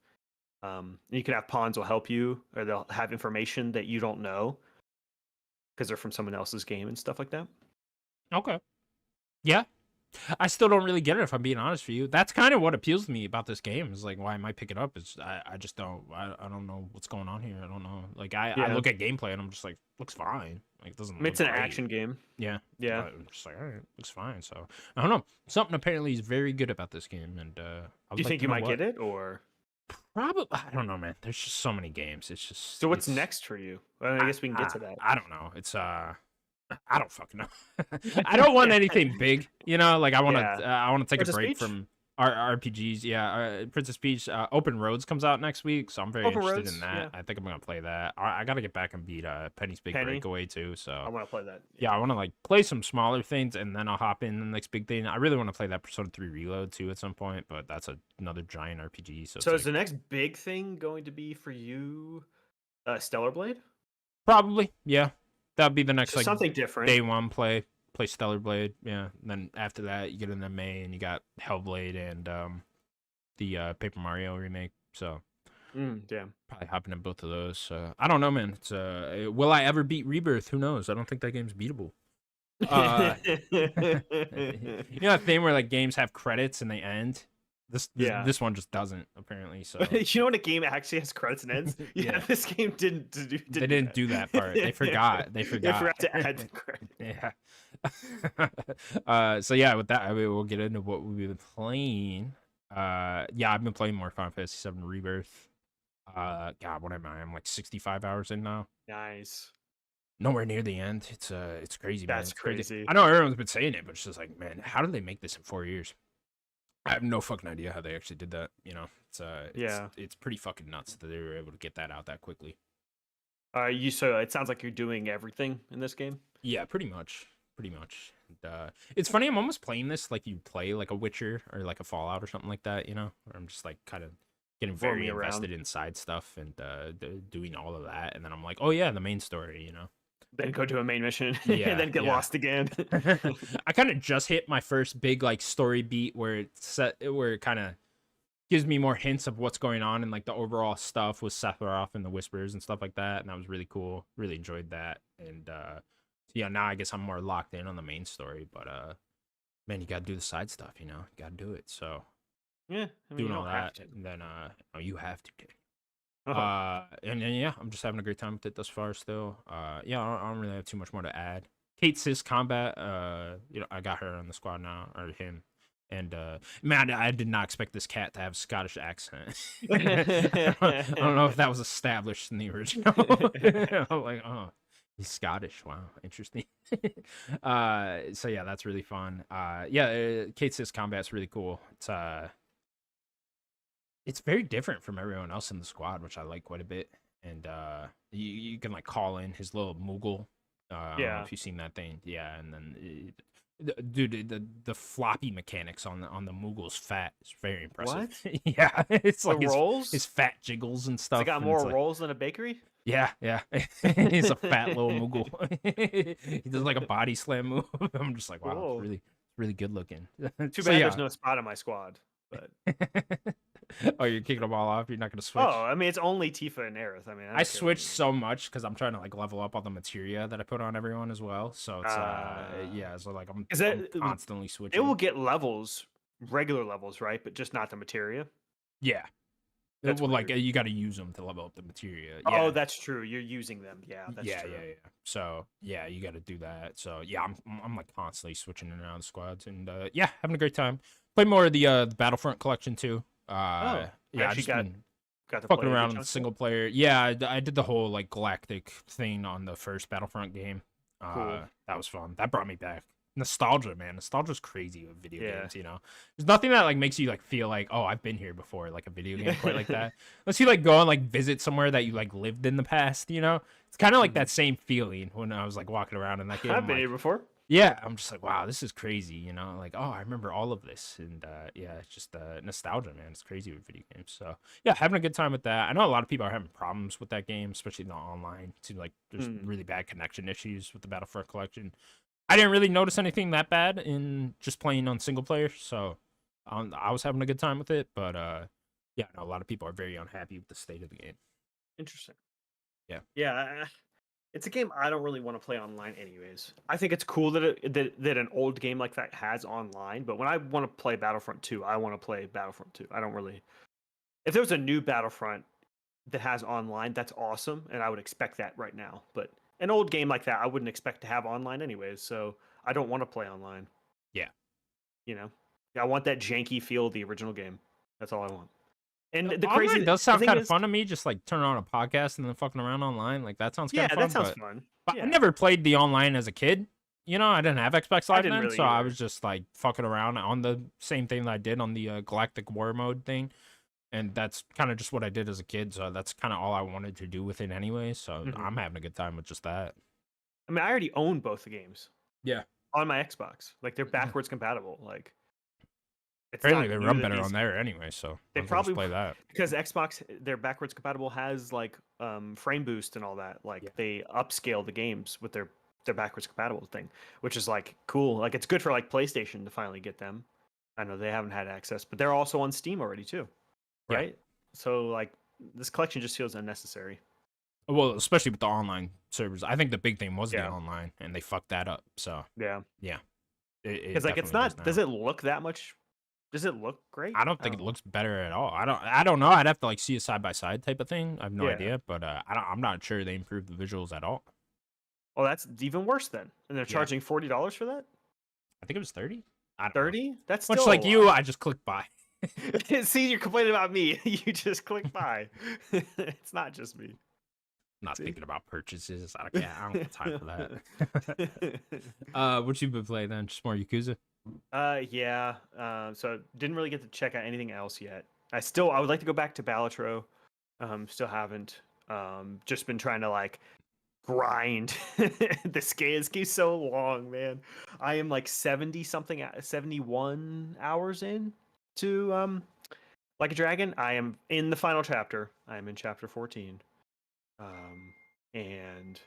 You can have pawns will help you, or they'll have information that you don't know because they're from someone else's game and stuff like that. Okay. Yeah, I still don't really get it if I'm being honest with you. That's kind of what appeals to me about this game. Is like why I might pick it up. Is I just I don't know what's going on here. I don't know. Like I Yeah, look at gameplay and I'm just like, looks fine. Like it doesn't I mean, look it's an great. action game. Yeah. Yeah. But I'm just like, all right, looks fine. So I don't know. Something apparently is very good about this game, and I Do would you like think to you know might what. get it, or Probably I don't know, man. There's just so many games. It's just so? What's it's next for you? Well, I guess we can get to that. I don't know. It's I don't fucking know. I don't want anything big, you know. Like Yeah, I want to take a Princess break Peach? from RPGs. Yeah, Princess Peach, Open Roads comes out next week, so I'm very Open interested Roads. in that. Yeah, I think I'm gonna play that. I gotta get back and beat Penny's Big Penny. Breakaway too. I So want to play that. yeah, I want to like play some smaller things, and then I'll hop in the next big thing. I really want to play that Persona 3 Reload too at some point, but that's another giant RPG. So So it's is like the next big thing going to be for you, Stellar Blade? probably yeah, that'd be the next So like something different. day one play Stellar Blade, yeah. And then after that, you get into May and you got Hellblade and the Paper Mario remake. So Damn. probably hopping in both of those. I don't know, man. It's will I ever beat Rebirth? Who knows? I don't think that game's beatable. You know that thing where like games have credits and they end. Yeah. This one just doesn't apparently. So You know when a game actually has credits and ends? Yeah, Yeah. this game didn't they didn't do that part. They forgot. They They forgot. forgot to add the credit. Yeah. So yeah, with that, I mean, we'll get into what we've been playing. Yeah, I've been playing more Final Fantasy VII Rebirth. God, what am I? I'm like 65 hours in now. Nice. Nowhere near the end. It's crazy, man. That's It's crazy. crazy. I know everyone's been saying it, but it's just like, man, how did they make this in 4 years? I have no fucking idea how they actually did that. You know, Yeah. it's pretty fucking nuts that they were able to get that out that quickly. So it sounds like you're doing everything in this game. Yeah, pretty much. Pretty much. And, it's funny. I'm almost playing this like you play like a Witcher or like a Fallout or something like that. You know, where I'm just like kind of getting very Roaming around. invested in side stuff and doing all of that, and then I'm like, oh yeah, the main story. You know. Then go to a main mission Yeah, and then get yeah. lost again. I kind of just hit my first big like story beat where it kind of gives me more hints of what's going on and like the overall stuff with Sephiroth and the Whispers and stuff like that, and that was really cool. Really enjoyed that, and yeah, now I guess I'm more locked in on the main story. But man, you gotta do the side stuff, you know. You gotta do it. So Yeah, I mean, doing you all don't have that, to. and then no, you have to. Oh, And then yeah, I'm just having a great time with it thus far. Still, yeah, I don't really have too much more to add. Kate Sis combat, you know, I got her on the squad now, or him, and man, I did not expect this cat to have a Scottish accent. I don't know if that was established in the original. I'm like, oh, he's Scottish. Wow, interesting. So yeah, that's really fun. Yeah, Kate Sis combat's really cool. It's very different from everyone else in the squad, which I like quite a bit. And you can like call in his little Moogle. I don't know Yeah. if you've seen that thing. Yeah, and then dude, the floppy mechanics on the Moogle's fat is very impressive. What? Yeah, it's The like rolls? his fat jiggles and They stuff. got and more it's like, rolls than a bakery? yeah, yeah. He's a fat little Moogle. He does like a body slam move. I'm just like, wow, Whoa. it's really good looking. Too So bad yeah. there's no spot on my squad. But Oh, you're kicking them all off. You're not gonna oh, switch. I mean, it's only Tifa and Aerith. I mean, I I don't care about switched any. so much because I'm trying to like level up all the materia that I put on everyone as well. So it's yeah. So like Is I'm that constantly they will switching. get levels, regular levels, right? But just not the materia. Yeah. That's Well, like weird. you got to use them to level up the materia. Oh, Yeah. that's true. You're using them. Yeah, that's Yeah, true. yeah, yeah. So yeah, you got to do that. So yeah, I'm like constantly switching in and out of squads, and yeah, having a great time. Play more of the Battlefront collection too. Oh, I Yeah, I actually just been got to fucking play a good around with chunk of it. single player. Yeah, I did the whole like galactic thing on the first Battlefront game. Cool. That was fun. That brought me back. Nostalgia, man. Nostalgia's crazy with video Yeah. games, you know. There's nothing that like makes you like feel like, oh, I've been here before, like a video game quite like that. Unless you like go and like visit somewhere that you like lived in the past, you know. It's kind of like Mhm. that same feeling when I was like walking around in that game. I've I'm been like, here before. yeah, I'm just like, wow, this is crazy, you know? Like, oh, I remember all of this. And yeah, it's just nostalgia, man. It's crazy with video games. So yeah, having a good time with that. I know a lot of people are having problems with that game, especially in the online. Seems like there's Hmm. really bad connection issues with the Battlefront collection. I didn't really notice anything that bad in just playing on single player, so I was having a good time with it. But yeah, I know a lot of people are very unhappy with the state of the game. Interesting. Yeah. Yeah, it's a game I don't really want to play online, anyways. I think it's cool that an old game like that has online, but when I want to play Battlefront 2, I want to play Battlefront 2. I don't really. If there was a new Battlefront that has online, that's awesome, and I would expect that right now. But an old game like that, I wouldn't expect to have online anyways, so I don't want to play online. Yeah. You know, I want that janky feel of the original game. That's all I want. And the Online crazy, does the sound thing kind of is, fun to me. Just like turning on a podcast and then fucking around online, like that sounds kind yeah, of that fun. sounds But fun. I Yeah, never played the online as a kid. You know, I didn't have Xbox I Live didn't then, really so I either. was just like fucking around on the same thing that I did on the Galactic War mode thing. And that's kind of just what I did as a kid. So that's kind of all I wanted to do with it anyway. So Hmm. I'm having a good time with just that. I mean, I already own both the games Yeah. on my Xbox. Like they're backwards compatible. Like it's Apparently not they new run that better these on there anyway, so they might as well just probably play that. because Xbox their backwards compatible has like frame boost and all that. Like Yeah. they upscale the games with their backwards compatible thing, which is like cool. Like it's good for like PlayStation to finally get them. I know they haven't had access, but they're also on Steam already too, Yeah. right? So like this collection just feels unnecessary. Well, especially with the online servers. I think the big thing was the Yeah, online, and they fucked that up. So yeah. yeah, it Because like it's definitely does not. Does now. it look that much? Does it look great? I don't I think don't it know. looks better at all. I don't know. I'd have to like see a side by side type of thing. I have no Yeah. idea, but I'm not sure they improved the visuals at all. Well, that's even worse then. And they're Yeah, charging $40 for that. I think it was 30. I don't know. 30? That's Much still a like you, lot. I just clicked buy. See, you're complaining about me. You just click buy. It's not just me. Not See? thinking about purchases. I don't have time for that. What you been playing then? Just more Yakuza? Yeah. So didn't really get to check out anything else yet. I would like to go back to Balatro. Still haven't. Just been trying to like grind. This game's so long, man. I am like 70 something 71 hours in to Like a Dragon. I am in the final chapter. I am in chapter 14. And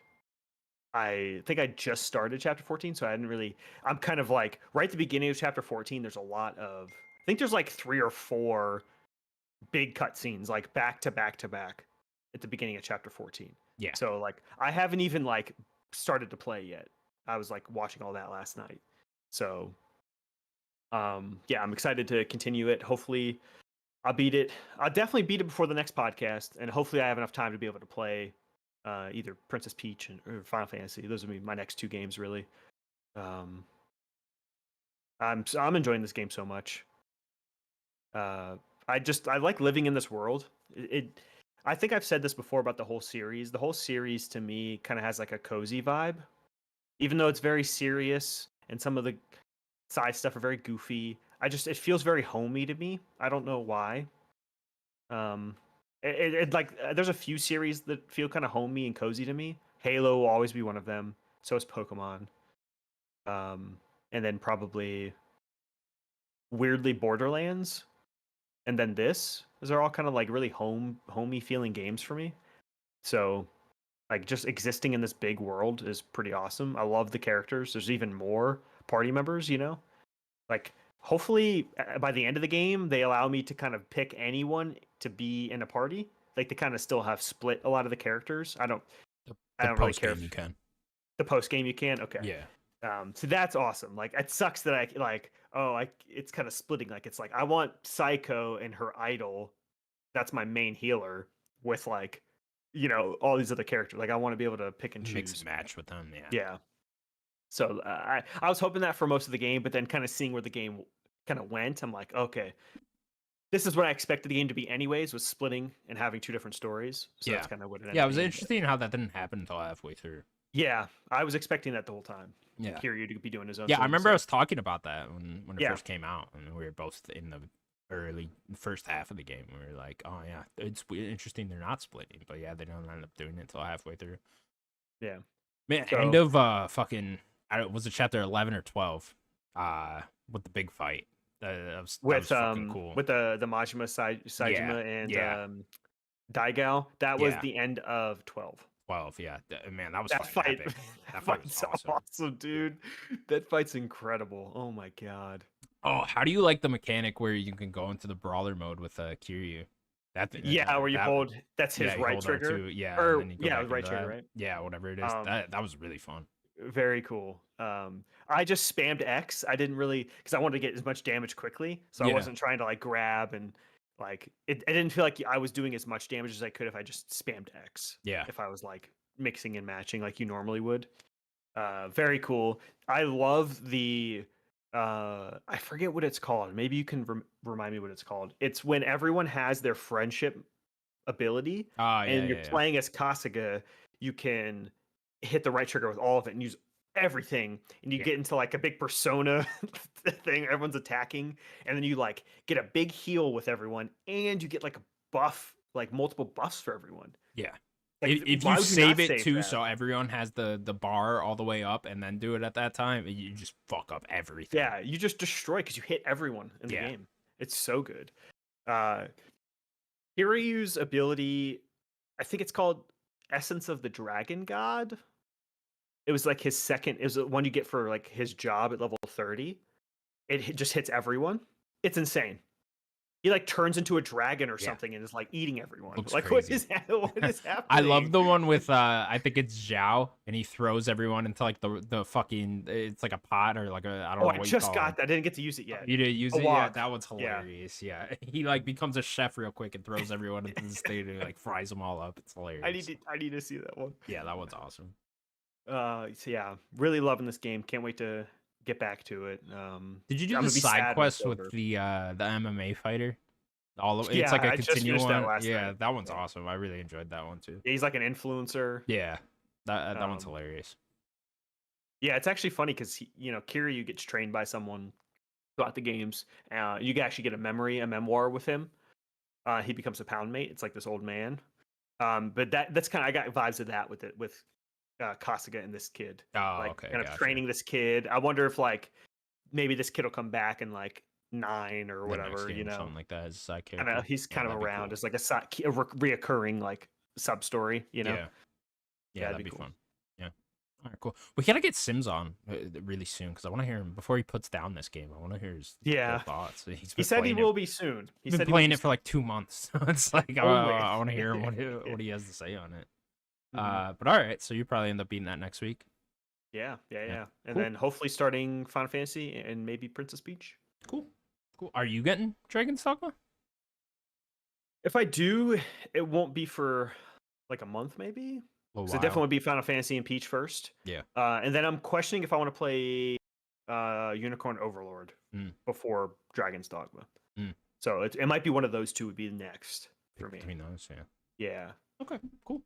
I think I just started chapter 14, so I didn't really. I'm kind of like right at the beginning of chapter 14. There's a lot of. I think there's like 3 or 4 big cutscenes, like back to back to back, at the beginning of chapter 14. Yeah. So like I haven't even like started to play yet. I was like watching all that last night. So yeah, I'm excited to continue it. Hopefully I'll beat it. I'll definitely beat it before the next podcast, and hopefully I have enough time to be able to play either Princess Peach or Final Fantasy. Those would be my next 2 games, really. Um, I'm enjoying this game so much. I like living in this world. I think I've said this before about the whole series. The whole series to me kind of has like a cozy vibe, even though it's very serious and some of the side stuff are very goofy. It feels very homey to me. I don't know why. Um, there's a few series that feel kind of homey and cozy to me. Halo will always be one of them. So is Pokemon. And then probably weirdly Borderlands, and then this. Those are all kind of like really homey feeling games for me. So like just existing in this big world is pretty awesome. I love the characters. There's even more party members, you know. Like, hopefully by the end of the game, they allow me to kind of pick anyone to be in a party. Like, they kind of still have split a lot of the characters. I don't really care. You can. The post game you can. Okay. Yeah. So that's awesome. Like, it sucks that it's kind of splitting. Like, it's like I want Psycho and her idol. That's my main healer with like, all these other characters. Like, I want to be able to pick and choose. Mix and match with them. Yeah. Yeah. So I was hoping that for most of the game, but then kind of seeing where the game kind of went, I'm like, okay, this is what I expected the game to be anyways, was splitting and having two different stories. So that's kind of what it ended Yeah, it was being. interesting how that didn't happen until halfway through. Yeah, I was expecting that the whole time. Yeah. Kiryu to be doing his own. Yeah, I remember I was talking about that when it Yeah. first came out, and we were both in the early first half of the game. We were like, oh yeah, it's interesting they're not splitting, but yeah, they don't end up doing it until halfway through. Yeah. Man, end of fucking, was it chapter 11 or 12? With the big fight. That was fucking cool. With the Majima Saijima and Daigao. That was the end of 12. 12, yeah. Man, that was that fight. Epic. That fight's awesome, dude. That fight's incredible. Oh my god. Oh, how do you like the mechanic where you can go into the brawler mode with Kiryu? Where you hold. That's his right trigger. Right trigger, right? Yeah, whatever it is. That was really fun. Very cool. I just spammed X. I didn't really, because I wanted to get as much damage quickly, so I wasn't trying to like grab and like it. I didn't feel like I was doing as much damage as I could if I just spammed X. Yeah. If I was like mixing and matching like you normally would. Very cool. I love the. I forget what it's called. Maybe you can remind me what it's called. It's when everyone has their friendship ability, and you're playing as Kasuga. You can hit the right trigger with all of it and use everything, and you get into like a big persona thing. Everyone's attacking, and then you like get a big heal with everyone, and you get like a buff, like multiple buffs for everyone. Yeah. Like, if you save it too, so everyone has the bar all the way up, and then do it at that time, you just fuck up everything. Yeah, you just destroy because you hit everyone in the game. It's so good. Kiryu's ability, I think it's called Essence of the Dragon God. It was like his second. It was the one you get for like his job at level 30. It just hits everyone. It's insane. He like turns into a dragon or something and is like eating everyone. Looks like crazy. What is happening? I love the one with I think it's Zhao, and he throws everyone into like the fucking, it's like a pot or like I don't know. I just got that. I didn't get to use it yet. You didn't use it yet? That one's hilarious. Yeah. He like becomes a chef real quick and throws everyone into the stage and like fries them all up. It's hilarious. I need to see that one. Yeah, that one's awesome. So yeah, really loving this game. Can't wait to get back to it. Did you do the side quest with the MMA fighter? It's like a continual one. That one's awesome. I really enjoyed that one too. Yeah, he's like an influencer. Yeah, that one's hilarious. Yeah, it's actually funny because Kiryu gets trained by someone throughout the games. You can actually get a memoir with him. He becomes a pound mate. It's like this old man. But that's kind of, I got vibes of that with Kasuga and this kid. Kind of training this kid. I wonder if like maybe this kid will come back in like 9 or whatever, something like that as a side character. He's kind of around as like a reoccurring like sub story. Yeah, that'd be cool. Fun. Yeah. All right, cool. We gotta get Sims on really soon because I want to hear him before he puts down this game. I want to hear his thoughts. He said he will be soon. He's been playing it for like 2 months. It's like I want to hear what he has to say on it. But all right, so you probably end up beating that next week. Yeah. And then hopefully starting Final Fantasy and maybe Princess Peach. Cool. Are you getting Dragon's Dogma? If I do, it won't be for like a month, maybe. So it definitely would be Final Fantasy and Peach first. Yeah. And then I'm questioning if I want to play Unicorn Overlord before Dragon's Dogma. So it might be one of those two would be next for me. Between those, Yeah. Okay, cool.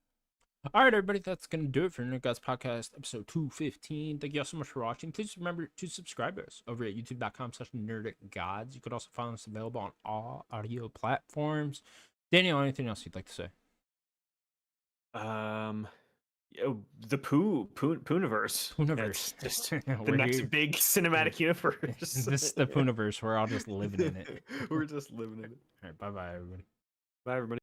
All right, everybody, that's going to do it for Nerd Gods Podcast, episode 215. Thank you all so much for watching. Please remember to subscribe to us over at youtube.com/nerdicgods. You could also find us available on all audio platforms. Daniel, anything else you'd like to say? The Pooniverse. Pooniverse. Just the next big cinematic universe. This is the Pooniverse. We're all just living in it. We're just living in it. All right, bye-bye, everybody. Bye, everybody.